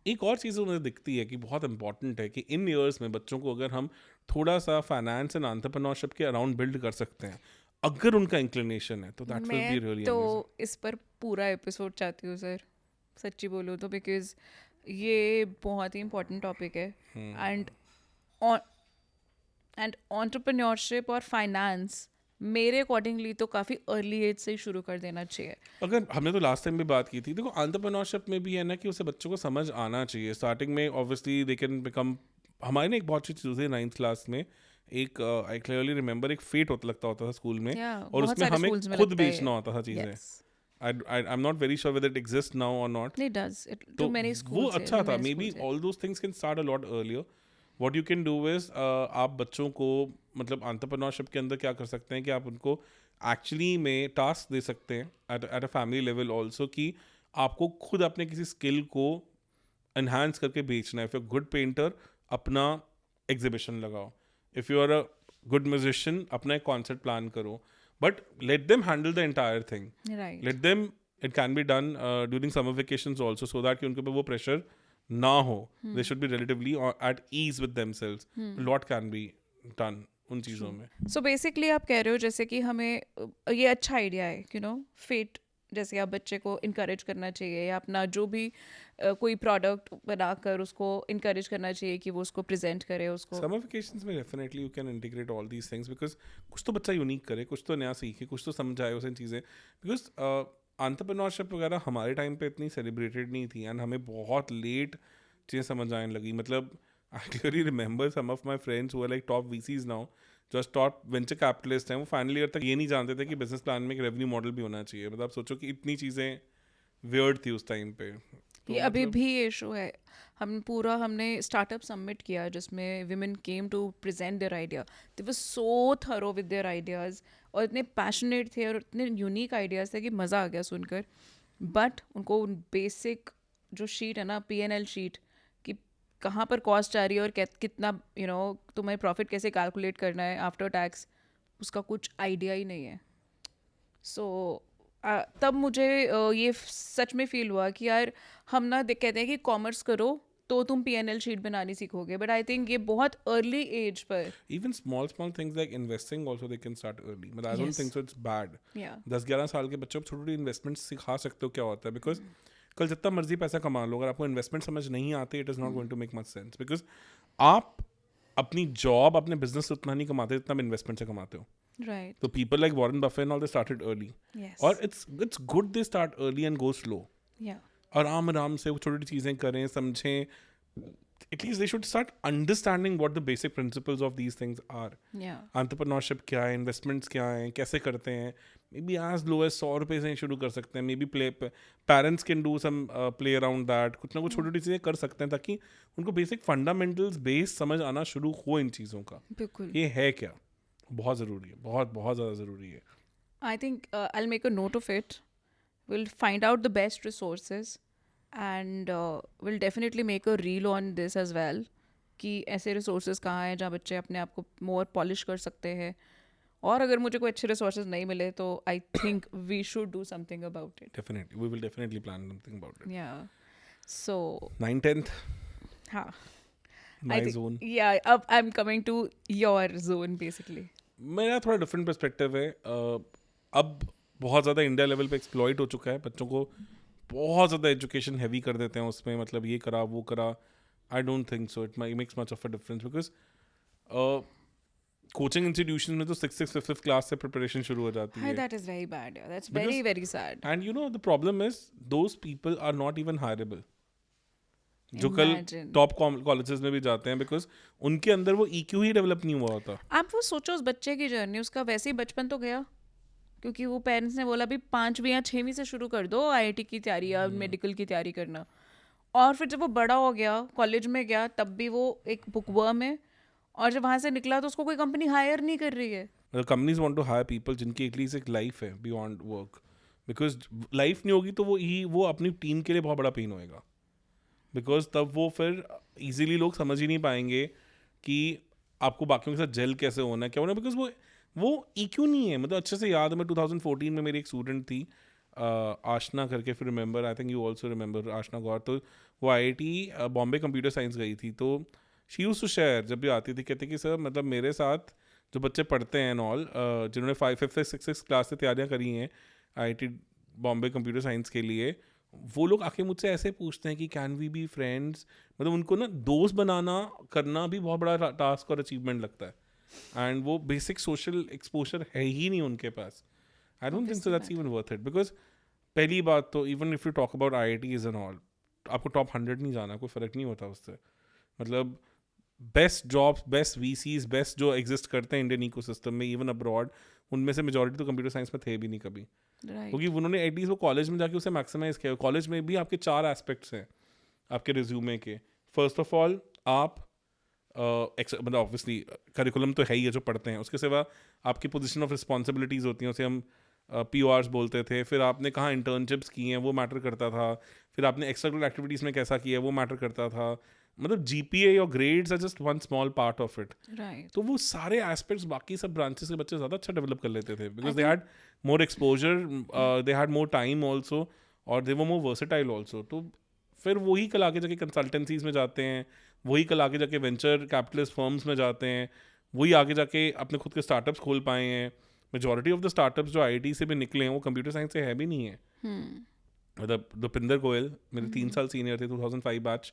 एक और चीज़ मुझे दिखती है कि बहुत इंपॉर्टेंट है कि इन ईयर्स में बच्चों को अगर हम थोड़ा सा फाइनेंस एंड एंटरप्रेन्योरशिप के अराउंड बिल्ड कर सकते हैं, अगर उनका इंक्लिनेशन है, तो दैट विल मैं बी रियली तो अमेजिंग। इस पर पूरा एपिसोड चाहती हूँ सर, सच्ची बोलूँ तो, बिकॉज ये बहुत ही इम्पोर्टेंट टॉपिक है. एंड एंड एंटरप्रेन्योरशिप और फाइनेंस मेरे अकॉर्डिंगली तो काफ़ी अर्ली एज से ही शुरू कर देना चाहिए. अगर हमने तो लास्ट टाइम भी बात की थी, देखो एंटरप्रेन्योरशिप में भी है ना कि उसे बच्चों को समझ आना चाहिए स्टार्टिंग में. ऑब्वियसली दे कैन बिकम, हमारे ना एक बहुत अच्छी चीज़ है 9th क्लास में, एक आई क्लियरली रिमेंबर एक फेट होता था स्कूल में, या और बहुत उसमें सारे हमें स्कूल्स में खुद लगता है. बेचना होता था चीज़ें. Yes, I am not very sure whether it exist now और नॉट. इट डज, इट तो टू मेनी वो स्कूल्स है, अच्छा टू था. मेनी मे बी स्कूल्स है. All those things can start a lot earlier. What you can do is, आप बच्चों को मतलब एंटरप्रेन्योरशिप के अंदर क्या कर सकते हैं कि आप उनको एक्चुअली में टास्क दे सकते हैं at a family level also, कि आपको खुद अपने किसी स्किल को एनहांस करके बेचना है. इफ़ यू गुड पेंटर, अपना एग्जीबिशन लगाओ. If you are a good musician, अपना एक कॉन्सर्ट प्लान करो. But let them handle the entire thing. Right. Let them, it can be done during summer vacations also, so that कि उनके ऊपर वो pressure ना हो. They should be relatively at ease with themselves. Lot can be done उन चीज़ों में. So basically आप कह रहे हो जैसे कि हमें ये अच्छा आइडिया है, यू नो, फेट, जैसे आप बच्चे को इनकरेज करना चाहिए या अपना जो भी कोई प्रोडक्ट बनाकर उसको इनकरेज करना चाहिए कि वो उसको प्रेजेंट करे उसको. समर वेकेशंस में definitely you can integrate all these things, because कुछ तो बच्चा यूनिक करे, कुछ तो नया सीखे, कुछ तो समझाए उसे चीज़ें. बिकॉज एंटरप्रेन्योरशिप वगैरह हमारे टाइम पे इतनी सेलिब्रेटेड नहीं थी, एंड हमें बहुत लेट चीज़ें समझ आने लगी. मतलब I clearly remember some of my friends who are like top VCs now, just top venture capitalist हैं, वो फाइनल ईयर तक ये नहीं जानते थे कि बिजनेस प्लान में एक रेवेन्यू मॉडल भी होना चाहिए. मतलब आप सोचो कि इतनी चीज़ें वियर्ड थी उस टाइम पे. तो ये अभी मतलब भी इशू है. हमने स्टार्टअप सबमिट किया जिसमें women came to present their idea. They were so thorough with their ideas और इतने पैशनेट थे और इतने यूनिक आइडियाज़ थे कि मज़ा आ गया सुनकर. बट उनको बेसिक जो शीट है ना, P&L शीट, कि कहाँ पर कॉस्ट आ रही है और कितना तुम्हें प्रॉफिट कैसे कैलकुलेट करना है आफ्टर टैक्स, उसका कुछ आइडिया ही नहीं है. सो तब मुझे ये सच में फील हुआ कि यार हम ना कहते हैं कि कॉमर्स करो तो तुम P&L शीट बनानी सीखोगे, बट आई थिंक ये बहुत अर्ली एज पर. even small things like investing also they can start early. But I don't Yes. think so it's bad. या 10-11 साल के बच्चों को छोटी छोटी इन्वेस्टमेंट सिखा सकते हो क्या होता है. बिकॉज कल जितना मर्जी पैसा कमा लो, अगर आपको इन्वेस्टमेंट समझ नहीं आती, it is not going to make much sense. Because आप अपनी जॉब, अपने बिजनेस से उतना नहीं कमाते जितना आप इन्वेस्टमेंट से कमाते हो. राइट. तो people like Warren Buffett and all they started early, yes. और it's good they start early and go slow. या आराम से वो छोटी छोटी चीज़ें करें, समझें. At least they should start understanding what the basic principles of these things are. या एंटरप्रेन्योरशिप क्या है, इन्वेस्टमेंट्स क्या हैं, कैसे करते हैं. Maybe as low as 100 रुपये से शुरू कर सकते हैं. Maybe parents can do some play around that. कुछ ना कुछ छोटी छोटी चीज़ें कर सकते हैं ताकि उनको बेसिक फंडामेंटल्स बेस समझ आना शुरू हो इन चीज़ों का. बिल्कुल. ये है क्या, बहुत ज़रूरी है, बहुत बहुत ज़्यादा ज़रूरी है. I think I'll make a note of it. We'll find out the best resources and we'll definitely make a reel on this as well, कि ऐसे resources कहाँ हैं जहाँ बच्चे अपने आप को more polish कर सकते हैं. और अगर मुझे कोई अच्छे resources नहीं मिले तो I think we should do something about it. Definitely, we will definitely plan something about it. Yeah. So 9th-10th, हाँ. my I think, zone. yeah, अब I'm coming to your zone basically. मेरा थोड़ा different perspective है. अब बहुत ज़्यादा India level पे exploit हो चुका है. बच्चों को बहुत ज़्यादा एजुकेशन हैवी कर देते हैं उसमें, मतलब ये करा वो करा. आई don't think so it makes much of a difference. Because coaching institution में तो 6th 5th क्लास से प्रिपरेशन शुरू हो जाती है. That is very bad. Yeah. That's Because- very, very sad. And you know the problem is those people are not even hireable, जो कल Imagine. Top colleges में भी जाते हैं, बिकॉज उनके अंदर वो EQ ही डेवलप नहीं हुआ होता. आप वो सोचो उस बच्चे की जर्नी, उसका वैसे ही बचपन तो गया क्योंकि वो पेरेंट्स ने बोला भी 5वीं या 6वीं से शुरू कर दो IIT की तैयारी या मेडिकल की तैयारी करना. और फिर जब वो बड़ा हो गया, कॉलेज में गया, तब भी वो एक बुकवर्म है, और जब वहाँ से निकला तो उसको कोई कंपनी हायर नहीं कर रही है. मतलब companies want to hire people जिनकी एटलीस्ट एक लाइफ है बियॉन्ड वर्क. बिकॉज लाइफ नहीं होगी तो वो अपनी टीम के लिए बहुत बड़ा पेन होएगा. बिकॉज तब वो फिर इजीली लोग समझ ही नहीं पाएंगे कि आपको बाकियों के साथ जेल कैसे होना है, क्या होना है. बिकॉज वो EQ नहीं है. मतलब अच्छे से याद है, मैं 2014 में मेरी एक स्टूडेंट थी, आशना करके, फिर remember, I think you also remember Ashna Gaur, तो वो IIT बॉम्बे कंप्यूटर साइंस गई थी, तो शी यूज टू शेयर, जब भी आती थी कहती कि सर मतलब मेरे साथ जो बच्चे पढ़ते हैं एंड ऑल, जिन्होंने 5th 6th क्लास से तैयारियाँ करी हैं IIT बॉम्बे कंप्यूटर साइंस के लिए, वो लोग आके मुझसे ऐसे पूछते हैं कि कैन वी बी फ्रेंड्स, मतलब उनको ना दोस्त बनाना करना भी बहुत बड़ा टास्क और अचीवमेंट लगता है, एंड वो बेसिक सोशल एक्सपोजर है ही नहीं उनके पास. I don't think so that's even worth it, because पहली बात तो even if you talk about IITs and all, आपको टॉप 100 नहीं जाना, कोई फ़र्क नहीं होता उससे. मतलब best jobs, best VCs, best जो एग्जिस्ट करते हैं इंडियन इकोसिस्टम में इवन अब्रॉड, उनमें से मेजॉरिटी तो कंप्यूटर साइंस में थे भी नहीं कभी, क्योंकि उन्होंने एटलीस्ट वो कॉलेज में जाके उसे मैक्सिमाइज किया. कॉलेज में भी आपके 4 एस्पेक्ट्स हैं आपके रिज्यूमे के. फर्स्ट ऑफ ऑल आप मतलब ऑब्वियसली करिकुलम तो है ही है जो पढ़ते हैं, उसके सिवा आपकी पोजीशन ऑफ रिस्पॉन्सिबिलिटीज़ होती हैं, उसे हम PORs बोलते थे. फिर आपने कहाँ इंटर्नशिप्स की हैं वो मैटर करता था. फिर आपने एक्स्ट्रा एक्टिविटीज़ में कैसा किया है वो मैटर करता था. मतलब GPA और grades are just one small part of it. तो वो सारे एस्पेक्ट्स बाकी सब ब्रांचेस के बच्चे ज़्यादा अच्छा डेवलप कर लेते थे, because they had more exposure, they had more time also, और दे वर मोर वर्सेटाइल ऑल्सो. तो फिर वही कल आगे जाके कंसल्टेंसीज में जाते हैं, वही कल आगे जाके वेंचर कैपिटलिस्ट फर्म्स में जाते हैं, वही आगे जाके अपने खुद के स्टार्टअप्स खोल पाए हैं. मेजॉरिटी ऑफ द स्टार्टअप्स जो IIT से भी निकले हैं वो कंप्यूटर साइंस से है भी नहीं है. मतलब दुपिंदर गोयल मेरे 3 साल सीनियर थे, 2005 बैच,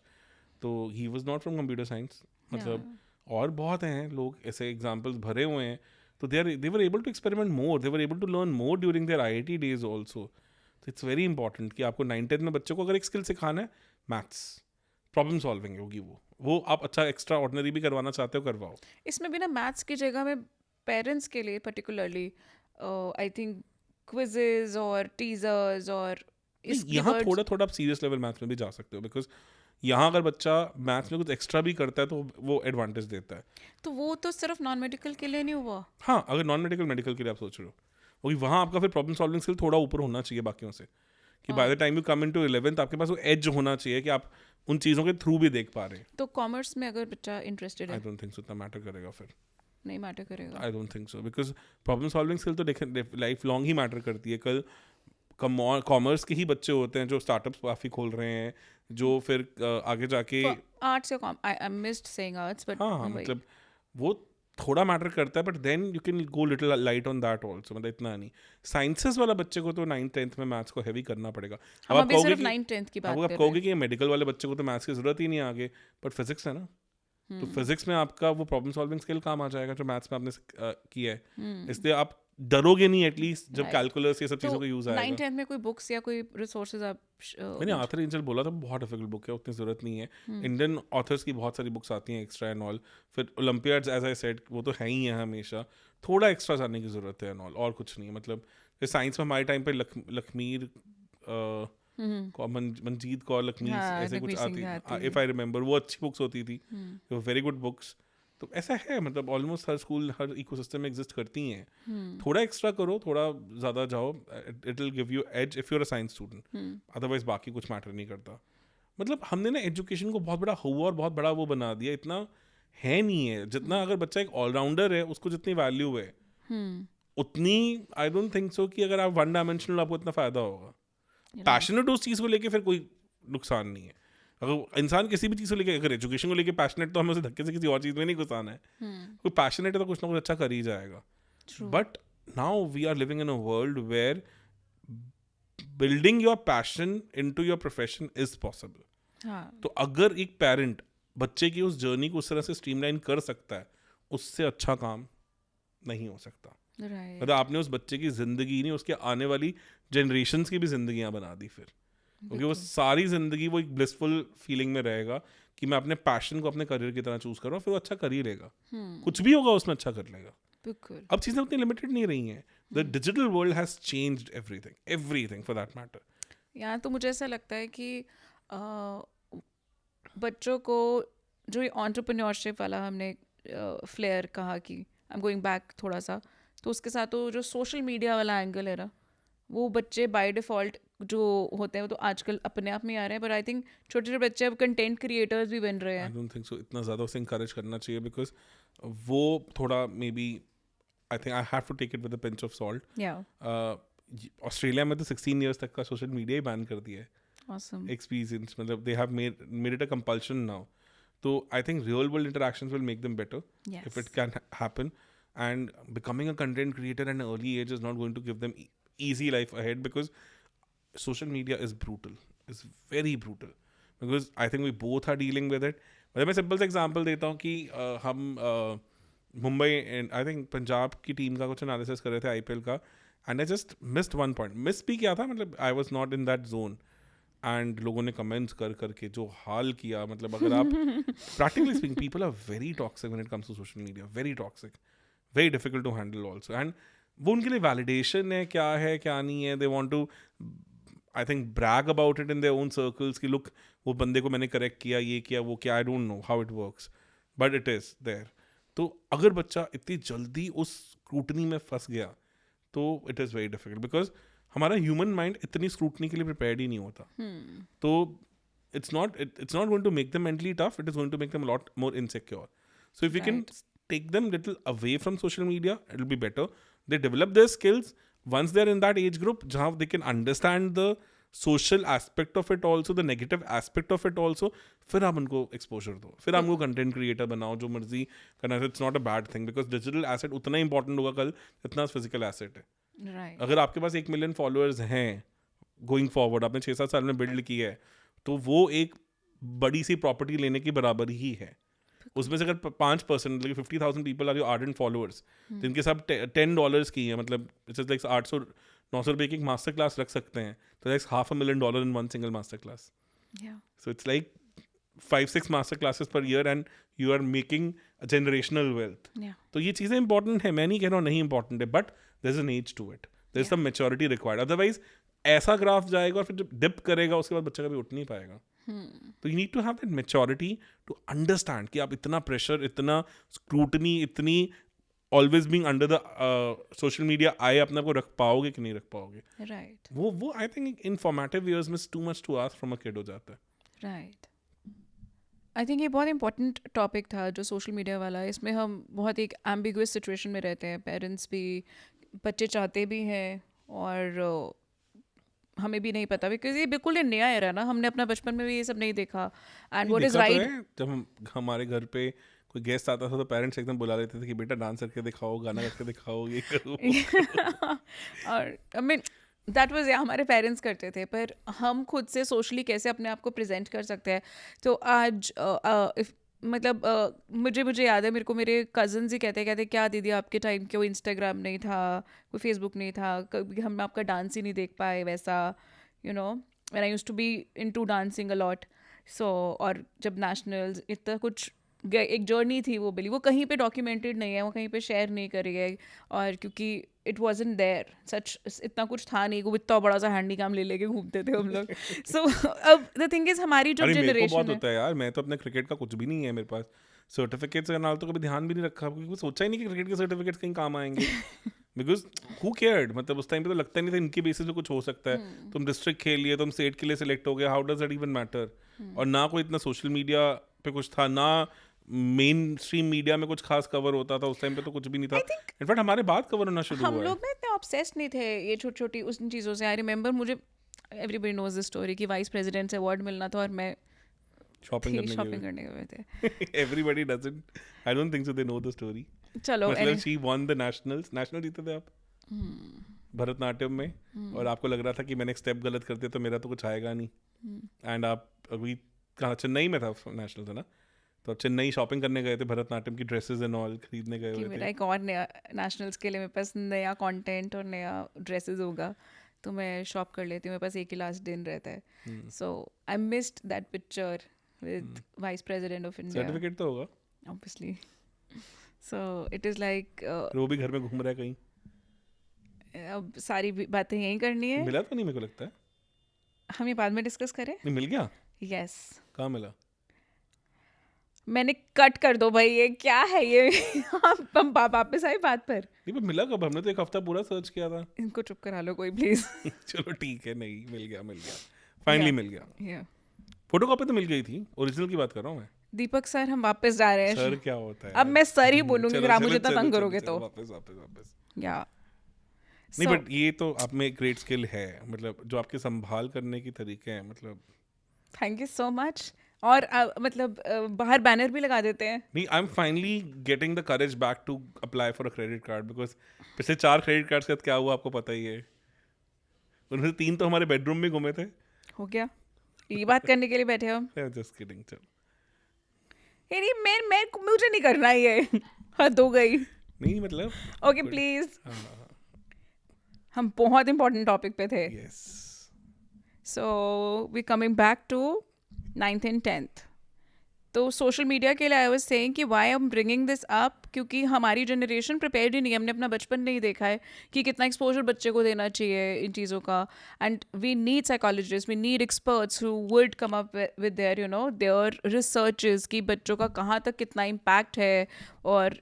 तो he was not from computer science. मतलब और बहुत हैं लोग ऐसे एग्जाम्पल्स भरे हुए हैं. तो they were able to experiment more, they were able to learn more during their IIT days also. तो इट्स वेरी इंपॉर्टेंट कि आपको 9th-10th में बच्चों को अगर एक स्किल सिखाना है, मैथ्स, प्रॉब्लम सॉल्विंग होगी, वो आप अच्छा एक्स्ट्रा ऑर्डिनरी भी करवाना चाहते हो करवाओ. इसमें भी ना मैथ्स की जगह में पेरेंट्स के लिए पर्टिकुलरली आई थिंक क्विजेज और टीजर्स और यहाँ थोड़ा थोड़ा आप सीरियस लेवल मैथ्स में भी जा सकते हो, बिकॉज यहाँ अगर बच्चा मैथ्स में कुछ एक्स्ट्रा भी करता है तो वो एडवांटेज देता है. तो वो तो सिर्फ नॉन मेडिकल के लिए नहीं हुआ. हाँ, अगर नॉन मेडिकल मेडिकल के लिए आप सोच रहे हो, क्योंकि वहाँ आपका फिर प्रॉब्लम सॉल्विंग स्किल थोड़ा ऊपर होना चाहिए बाकियों से, कि bye the time you come into 11th आपके पास वो एज होना चाहिए कि आप उन चीज़ों के थ्रू भी देख पा रहे हैं. तो कॉमर्स में अगर बच्चा इंटरेस्टेड है, आई डोंट थिंक सो इतना मैटर करेगा. फिर नहीं मैटर करेगा. आई don't think so, because problem solving skill तो लाइफ लॉन्ग ही मैटर करती है. कल कॉमर्स के ही बच्चे होते हैं जो स्टार्टअप्स काफ़ी खोल रहे हैं, जो फिर आगे जाके आर्ट्स या I missed saying arts, but हाँ मतलब वो थोड़ा मैटर करता है, but then you can go little light on that also. मतलब इतना नहीं. साइंसेस वाला बच्चे को तो 9th-10th में मैथ्स को हैवी करना पड़ेगा. अब आप सिर्फ 9th-10th की बात कर रहे कहोगे कि मेडिकल वाले बच्चे को तो मैथ्स की जरूरत ही नहीं आगे, बट फिजिक्स है ना, तो फिजिक्स में आपका वो प्रॉब्लम सॉल्विंग स्किल काम आ जाएगा जो मैथ्स में आपने किया है. इसलिए आप डरोगे नहीं एटलीस्ट जब कैलकुलस ये सब चीज़ों का यूज आएगा. 9th-10th में कोई बुक्स या कोई रिसोर्सेज आप मैंने आर्थर एंजल बोला था, बहुत डिफिकल्ट बुक है, उतनी ज़रूरत नहीं है. इंडियन ऑथर्स की बहुत सारी बुक्स आती हैं एक्स्ट्रा एंड ऑल. फिर ओलंपियाड्स एज आई सेड वो तो है ही है हमेशा, थोड़ा एक्स्ट्रा जाने की ज़रूरत है एंड ऑल, और कुछ नहीं है. मतलब फिर साइंस में हमारे टाइम पे लखमीर मंजीत कौर लखमीर ऐसे कुछ आती, इफ आई रिमेंबर, वो अच्छी बुक्स होती थी, वेरी गुड बुक्स. तो ऐसा है, मतलब ऑलमोस्ट हर स्कूल हर इकोसिस्टम में एग्जिस्ट करती हैं. थोड़ा एक्स्ट्रा करो, थोड़ा ज़्यादा जाओ, it will give you edge if you are a science student. Otherwise बाकी कुछ मैटर नहीं करता. मतलब हमने ना एजुकेशन को बहुत बड़ा हुआ और बहुत बड़ा वो बना दिया, इतना है नहीं है. जितना अगर बच्चा एक ऑलराउंडर है उसको जितनी वैल्यू है उतनी आई डोंट थिंक सो कि अगर आप वन डायमेंशनल आपको इतना फ़ायदा होगा. पैशनेट उस चीज़ को लेके फिर कोई नुकसान नहीं है. अगर इंसान किसी भी चीज़ को लेके, अगर एजुकेशन को लेके पैशनेट, तो हमें उसे धक्के से किसी और चीज़ में नहीं घुसाना है. कोई पैशनेट है तो कुछ ना कुछ अच्छा कर ही जाएगा. But now we are living in a world where building your passion into your profession is possible. तो अगर एक पेरेंट बच्चे की उस जर्नी को उस तरह से स्ट्रीमलाइन कर सकता है, उससे अच्छा काम नहीं हो सकता. मतलब आपने उस बच्चे की जिंदगी नहीं, उसके आने वाली जनरेशन्स की भी जिंदगियां बना दी फिर, क्योंकि वो सारी जिंदगी वो एक ब्लिसफुल फीलिंग में रहेगा कि मैं अपने पैशन को अपने करियर की तरह चूज कर रहा हूँ. फिर वो अच्छा कर ही लेगा, कुछ भी होगा उसमें अच्छा कर लेगा. अब चीज़ें उतनी लिमिटेड नहीं रही हैं. The digital world has changed everything for that matter. यहाँ तो मुझे ऐसा लगता है कि बच्चों को जो ये एंटरप्रेन्योरशिप वाला हमने फ्लेयर कहा कि आई एम गोइंग बैक थोड़ा सा, तो उसके साथ तो जो सोशल मीडिया वाला एंगल है ना, वो बच्चे बाय डिफ़ॉल्ट जो होते हैं वो तो आजकल अपने आप में आ रहे हैं. पर आई थिंक छोटे छोटे बच्चे अब कंटेंट क्रिएटर्स भी बन रहे हैं. आई डोंट थिंक सो इतना ज़्यादा उसे इंकरेज करना चाहिए, बिकॉज वो थोड़ा maybe I think I have to take it with a pinch of salt. Australia में तो 16 ईयर्स तक का सोशल मीडिया ही बैन कर दिया है awesome. experience. मतलब they have made it a compulsion now. So I think real world interactions will make them better Yes. if it can happen. And becoming a content creator at an early age is not going to give them easy life ahead, because social media is brutal. It's very brutal. Because I think we both are dealing with it. मतलब मैं simple सा example देता हूँ कि हम Mumbai I think Punjab की team का कुछ एनालिसिस कर रहे थे आईपीएल का, and I just missed one point. Miss भी किया था, मतलब I was not in that zone. And लोगों ने कमेंट्स कर करके जो हाल किया, मतलब अगर आप practically speaking, people are very toxic when it comes to social media, very toxic, very difficult to handle also. And वो उनके लिए वैलिडेशन है क्या नहीं है. They want to I think brag about it in their own circles कि look वो बंदे को मैंने करेक्ट किया, ये किया, वो किया. I don't know how it works, but it is there. तो अगर बच्चा इतनी जल्दी उस स्क्रूटनी में फंस गया तो it is very difficult, because हमारा ह्यूमन माइंड इतनी स्क्रूटनी के लिए प्रिपेयर्ड ही नहीं होता. तो it's not going to make them mentally tough. It is going to make them a lot more insecure. So if we can take them little away from social media, it'll be better. They develop their skills once they're in that age group, jahan they can understand the social aspect of it also, the negative aspect of it also. फिर आप उनको exposure दो, फिर आप उनको content creator बनाओ, जो मर्जी करना है. It's not a bad thing, because digital asset उतना important होगा कल जितना physical asset है. Right. अगर आपके पास 1 million followers हैं गोइंग फॉरवर्ड, आपने 6-7 साल में बिल्ड की है, तो वो एक बड़ी सी प्रॉपर्टी लेने के बराबर ही है. उसमें से अगर 5%, मतलब 50,000 people are your ardent followers, जिनके सब $10 की है, मतलब इट्स लाइक 800-900 रुपये की एक मास्टर क्लास रख सकते हैं, तो like $500,000 in one single master class. Yeah. So it's like 5-6 master classes per year and you are making generational wealth. Yeah. तो ये चीज़ें इंपॉर्टेंट है, मैं नहीं कह रहा हूँ नहीं इंपॉर्टेंट है, but there is an edge to it, there is some maturity required. Otherwise ऐसा ग्राफ जाएगा और फिर जब डिप करेगा उसके बाद बच्चा कभी उठ नहीं पाएगा. तो you need to have that maturity to understand कि आप इतना प्रेशर, इतना स्क्रूटनी, इतनी always being under the social media आए अपने आप को रख पाओगे कि नहीं रख पाओगे. Right. वो I think in formative years में too much to ask from a kid हो जाता है. राइट. आई थिंक ये बहुत इंपॉर्टेंट टॉपिक था जो सोशल मीडिया वाला है. इसमें हम बहुत एक एम्बिगुअस सिचुएशन में रहते हैं. पेरेंट्स भी, बच्चे चाहते भी हैं, और हमें भी नहीं पता, बिकॉज ये बिल्कुल नया एरा ना. हमने अपना बचपन में भी ये सब नहीं देखा. एंड व्हाट इज राइट, जब हमारे घर पे कोई गेस्ट आता था तो पेरेंट्स एकदम बुला लेते थे कि बेटा डांस करके दिखाओ, गाना करके दिखाओ, ये करो. और आई मीन दैट वाज, या हमारे पेरेंट्स करते थे, पर हम खुद से सोशली कैसे अपने आप को प्रेजेंट कर सकते हैं. तो आज मतलब मुझे याद है, मेरे को मेरे कज़न्स ही कहते क्या दीदी आपके टाइम के वो इंस्टाग्राम नहीं था, कोई फेसबुक नहीं था, कभी हम आपका डांस ही नहीं देख पाए वैसा, you know. When I used to be into dancing a lot. So और जब नेशनल्स, इतना कुछ एक जर्नी थी वो बिली, वो कहीं पे डॉक्यूमेंटेड नहीं है, वो कहीं पे शेयर नहीं करी है. और क्योंकि इट वॉजंट देयर सच, इतना कुछ था नहीं, वो इतना बड़ा सा हैंडी काम ले लेके घूमते थे हम लोग. सो अब द थिंग इज, हमारी जो जनरेशन बहुत होता है यार. मैं तो अपने क्रिकेट का कुछ भी नहीं है मेरे पास, सर्टिफिकेट्स का नाल तो कभी ध्यान भी नहीं रखा, क्योंकि सोचा ही नहीं कि क्रिकेट के सर्टिफिकेट्स कहीं काम आएंगे. बिकॉज हु केयर्ड, मतलब उस टाइम पे तो लगता नहीं था इनके बेसिस पे कुछ हो सकता है. तुम डिस्ट्रिक्ट खेल लिए, तुम स्टेट के लिए सिलेक्ट हो गए, how does that even matter. और ना कोई इतना सोशल मीडिया पे कुछ था, ना मेन स्ट्रीम मीडिया में कुछ खास कवर होता था उस टाइम पे, तो कुछ भी नहीं था. इनफैक्ट हमारे बाद कवर होना शुरू हुआ. हम लोग ना इतने ऑब्सेस्ड नहीं थे ये छोटी छोटी उस चीज़ों से. आई रिमेंबर, मुझे एवरीबडी नोज द स्टोरी कि वाइस प्रेसिडेंट से अवार्ड मिलना था और मैं शॉपिंग करने गए थे. Everybody doesn't, I don't think so they know the story. चलो, मतलब शी वन द नेशनल जीते थे आप भरतनाट्यम में, और आपको लग रहा था कि मैंने एक स्टेप गलत कर दिया तो मेरा तो कुछ आएगा नहीं. एंड आप अभी कहाँ, चेन्नई में था नेशनल, था ना, तो आप चेन्नई शॉपिंग करने गए थे, भरतनाट्यम की ड्रेसेस एंड ऑल खरीदने गए हुए थे. मेरा एक और नया नेशनल्स के लिए मेरे पास नया कंटेंट और नया ड्रेसेस होगा तो मैं शॉप कर लेती हूँ. मेरे पास एक ही लास्ट दिन रहता है. So I missed that picture with vice president of India. Certificate तो होगा obviously. So it is like वो भी घर में घूम रहा है कहीं. अब सारी बातें यहीं करनी है. मिला तो नहीं, मेरे को लगता है. हम ये बाद में डिस्कस करें. नहीं मिल गया. यस. कहाँ मिला? मैंने कट कर दो भाई, ये क्या है ये. हम वापस आए बात पर. नहीं पर मिला कब? हमने तो एक हफ्ता पूरा सर्च किया था. इनको चुप करा लो कोई प्लीज. चलो ठीक है, नहीं मिल गया फाइनली मिल गया. फोटो कॉपी तो मिल गई थी, ओरिजिनल की बात कर रहा हूँ मैं. दीपक सर, हम वापस जा रहे हैं. सर क्या होता है? अब मैं सर ही बोलूंगी अगर आप मुझे इतना तंग करोगे तो. वापस. या नहीं, So, बट ये तो आप में ग्रेट स्किल है, मतलब जो आपके संभाल करने की तरीके हैं, मतलब थैंक यू सो मच. और मतलब बाहर बैनर भी लगा देते हैं. नहीं, I am finally getting the courage back to apply for a credit card, because पिछले 4 क्रेडिट कार्ड्स के साथ क्या हुआ आपको पता ही है. उनमें से 3 तो हमारे बेडरूम में घूमे थे. हो गया, ये बात करने के लिए बैठे हम. जस्ट किडिंग, चल. ये नहीं, मैं मुझे नहीं करना ये. हद हो गई. नहीं मतलब ओके good. प्लीज, हाँ, हम बहुत इंपॉर्टेंट टॉपिक पे थे. yes. So we coming back to 9th and 10th. तो सोशल मीडिया के लिए आई वाज सेइंग कि why I am bringing this up, क्योंकि हमारी जनरेशन प्रिपेयर्ड ही नहीं है. हमने अपना बचपन नहीं देखा है कि कितना एक्सपोजर बच्चे को देना चाहिए इन चीज़ों का. And we need psychologist, we need experts who would come up with their their researches कि बच्चों का कहाँ तक कितना इम्पैक्ट है. और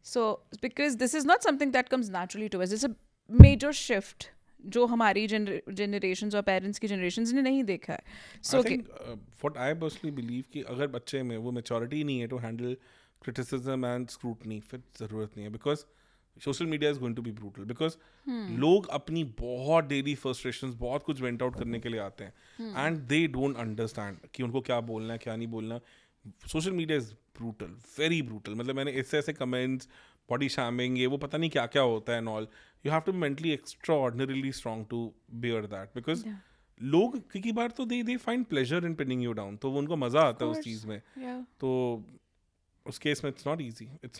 so because this is not something that comes naturally to us. It's a major shift जो हमारी जनरेशन और पेरेंट्स की जनरेशन ने नहीं देखा है. सो I think what I personally believe कि अगर बच्चे में वो maturity नहीं है to handle criticism and scrutiny, फिर ज़रूरत नहीं है, because social media is going to be brutal, because लोग अपनी बहुत daily frustrations बहुत कुछ vent out करने के लिए आते हैं, and they don't understand कि उनको क्या बोलना है क्या नहीं बोलना. Social media is brutal, very brutal. मतलब मैंने ऐसे comments, body shaming, ये वो पता नहीं क्या क्या होता है and all. You have to be mentally extraordinarily strong to bear that, because लोग कई बार तो they find pleasure in pinning you down, तो वो उनको मजा आता है उस चीज में. तो उस केस में it's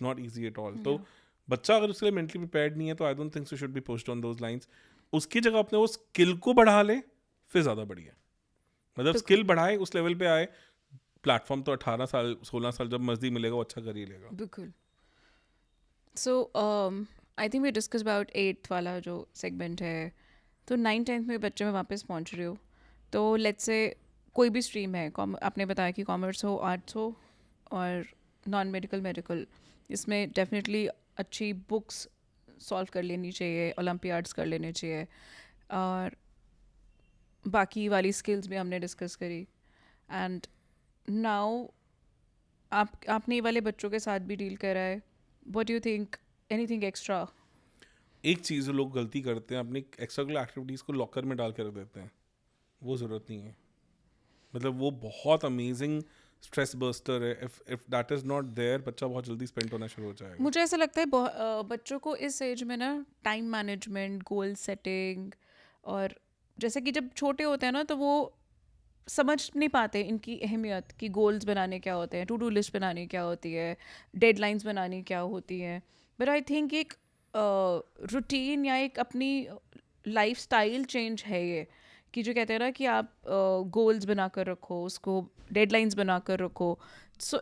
not easy at all. तो बच्चा अगर उसके लिए मेंटली प्रिपेयर्ड नहीं है तो आई don't think so should be pushed on those lines. उसकी जगह अपने वो स्किल को बढ़ा ले, फिर ज्यादा बढ़िया. मतलब स्किल बढ़ाए, उस लेवल पे आए. प्लेटफॉर्म तो 18 साल 16 साल जब मर्जी मिलेगा वो अच्छा कर ही लेगा. बिल्कुल. So I think we discuss about 8th वाला जो सेगमेंट है. तो 9th-10th में बच्चे में वापस पहुंच रहे हो, तो लेट्स से कोई भी स्ट्रीम है, आपने बताया कि कॉमर्स हो, आर्ट्स हो और नॉन मेडिकल, इसमें डेफिनेटली अच्छी बुक्स सॉल्व कर लेनी चाहिए, ओलंपियाड्स कर लेने चाहिए, और बाकी वाली स्किल्स भी हमने डिस्कस करी. एंड नाउ आपने ये वाले बच्चों के साथ भी डील करा है. What do you think, anything extra? एक चीज़ जो लोग गलती करते हैं, अपनी एक्स्ट्रा करिकुलर एक्टिविटीज़ को लॉकर में डाल कर रख देते हैं. वो ज़रूरत नहीं है. मतलब वो बहुत अमेजिंग स्ट्रेस बस्टर है. If that is not there, बच्चा बहुत जल्दी स्पेंड होना शुरू हो जाएगा. मुझे ऐसा लगता है बच्चों को इस एज में ना टाइम मैनेजमेंट, गोल सेटिंग, और जैसे कि जब छोटे होते हैं ना तो वो समझ नहीं पाते इनकी अहमियत, कि गोल्स बनाने क्या होते हैं, टू डू लिस्ट बनानी क्या होती है, डेडलाइंस बनानी क्या होती है. बट आई थिंक एक रूटीन या एक अपनी लाइफस्टाइल चेंज है ये, कि जो कहते हैं ना कि आप गोल्स बना कर रखो, उसको डेडलाइंस बना कर रखो. सो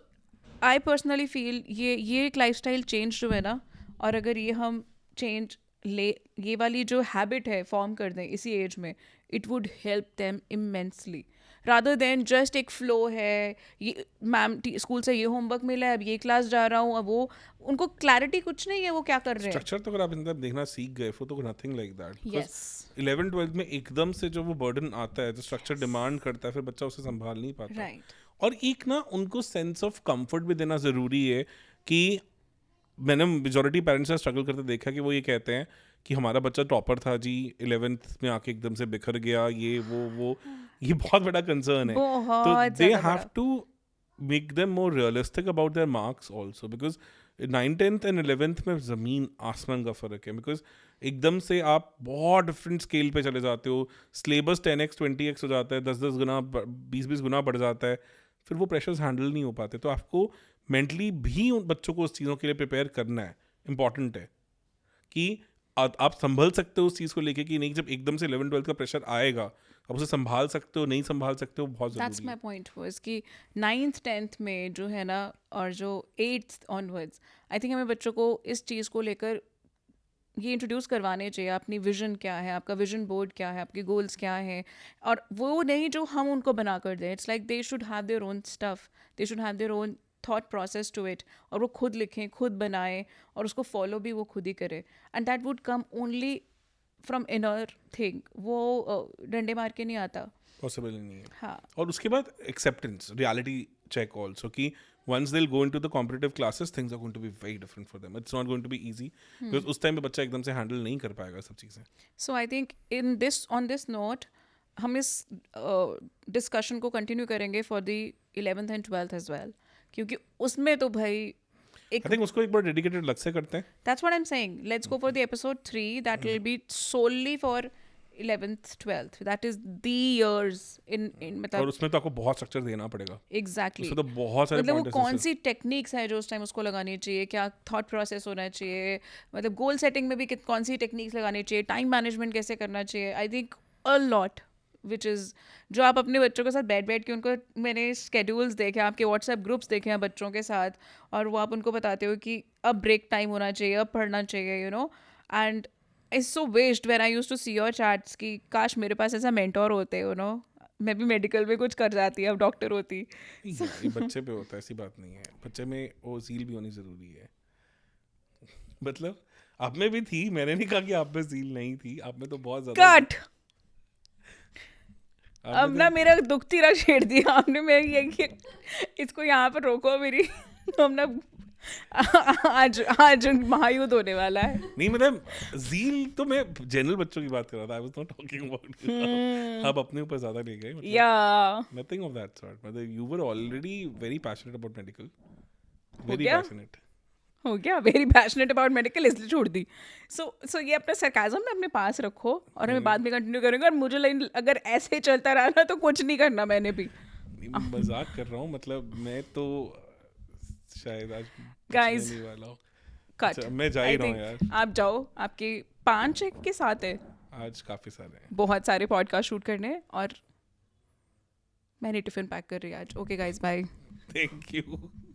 आई पर्सनली फील ये एक लाइफस्टाइल चेंज जो है ना, और अगर ये हम चेंज ये वाली जो हैबिट है फॉर्म कर दें इसी एज में, it would help them immensely, rather than just एक फ्लो है, ये मैम स्कूल से ये होमवर्क मिला है, अब ये क्लास जा रहा हूँ, अब वो उनको क्लैरिटी कुछ नहीं है वो क्या कर रहे हैं. स्ट्रक्चर तो अगर आप इनका देखना सीख गए फिर तो nothing like that. Yes. 11th-12th में एकदम से जो वो बर्डन आता है, जो स्ट्रक्चर डिमांड करता है, फिर बच्चा उसे संभाल नहीं पाता. राइट. और एक ना उनको सेंस ऑफ कंफर्ट भी देना ज़रूरी है. कि मैंने मेजॉरिटी पेरेंट्स से स्ट्रगल करते देखा कि वो ये कहते हैं कि हमारा बच्चा टॉपर था जी, 11th में आके एकदम से बिखर गया, ये वो ये बहुत बड़ा कंसर्न है. तो they have to make them more realistic about their marks also, because 9th, 10th and 11th में ज़मीन आसमान का फ़र्क है. बिकॉज एकदम से आप बहुत डिफरेंट स्केल पे चले जाते हो. सिलेबस 10x 20x हो जाता है, 10-10 गुना 20-20 गुना बढ़ जाता है. फिर वो प्रेशर्स हैंडल नहीं हो पाते. तो आपको मेंटली भी उन बच्चों को उस चीज़ों के लिए प्रिपेयर करना है. इम्पॉर्टेंट है कि आप संभल सकते हो उस चीज़ को लेके, कि नहीं जब एकदम से 11th-12th का प्रेशर आएगा आप उसे संभाल सकते हो, नहीं संभाल सकते हो, बहुत दैट्स ज़रूरी माई है. पॉइंट वाज कि 9th 10th में जो है ना, और जो 8th ऑनवर्ड्स, आई थिंक हमें बच्चों को इस चीज़ को लेकर ये इंट्रोड्यूस करवाने चाहिए. अपनी विजन क्या है, आपका विजन बोर्ड क्या है, आपके गोल्स क्या हैं, और वो नहीं जो हम उनको बना कर दें. It's like they should have their own stuff, they should have their own thought process to it, और वो खुद लिखें, खुद बनाएं, और उसको फॉलो भी वो खुद ही करें. And that would come only from inner thing. वो डंडे मार के नहीं आता. पॉसिबल नहीं है. हाँ. और उसके बाद एक्सेप्टेंस, रियलिटी चेक ऑल्सो, कि once they'll go into the competitive classes, things are going to be very different for them. It's not going to be easy because उस time पे बच्चा एकदम से handle नहीं कर पाएगा सब चीज़ें. So I think on this note, हम इस discussion को continue करेंगे for the 11th and 12th as well. क्योंकि उसमें तो भाई I think उसको एक बार dedicated अलग से करते हैं. That's what I'm saying. Let's go for the episode 3. That will be solely for 11th, 12th. That is the years in मतलब और उसमें तो आपको बहुत स्ट्रक्चर देना पड़ेगा. exactly. उसमें तो बहुत सारे मतलब वो pointers कौन हैं. सी टेक्निक्स है जो उस टाइम उसको लगानी चाहिए, क्या थॉट प्रोसेस होना चाहिए, मतलब गोल सेटिंग में भी कौन सी टेक्निक्स लगानी चाहिए, टाइम मैनेजमेंट कैसे करना चाहिए. I think a lot which is जो आप अपने बच्चों के साथ बैठ के उनको, मैंने स्केड्यूल्स देखे, आपके व्हाट्सएप ग्रुप्स देखे हैं बच्चों के साथ, और वो आप उनको बताते हो कि अब ब्रेक टाइम होना चाहिए, अब पढ़ना चाहिए, you know. And it's so waste when I used to see your chats कि काश मेरे पास ऐसा मेंटोर होते, यू नो. मैं भी मेडिकल में कुछ कर जाती, अब डॉक्टर होती. ये बच्चे पे होता है, ऐसी बात नहीं है. बच्चे में वो ज़ील भी होनी ज़रूरी है. मतलब आप में भी थी, मैंने नहीं कहा कि आप में ज़ील नहीं थी, आप में तो बहुत ज़्यादा. कट. अब ना मेरा दुखती रहा छेड़ दिया आपने. मैं ये इसको यहाँ पर रोको मेरी. हम ना आज महायुद्ध होने वाला है. नहीं मतलब ज़ील तो मैं जनरल बच्चों की बात कर रहा था. I was not talking about आप अपने ऊपर ज़्यादा ले गए. मतलब या नथिंग ऑफ दैट सॉर्ट. मतलब you were already very passionate about medical. Very गया? पैशनेट हो गया. वेरी पैशनेट अबाउट मेडिकल, इसलिए छोड़ दी. सो ये अपना सरकाजम ना अपने पास रखो और हमें बाद में कंटिन्यू करेंगे. और मुझे लाइन अगर ऐसे ही चलता रहा ना तो कुछ नहीं करना मैंने भी. मजाक कर रहा हूँ. मतलब मैं तो शायद आज गाइस नहीं वाला हूँ. कट. अच्छा, मैं जा ही रहा हूँ यार. आप जाओ. आपके 5 के साथ है आज काफी सारे हैं. बहुत सारे पॉडकास्ट शूट करने, और मैंने टिफिन पैक कर रही है आज. Okay guys, bye. Thank you.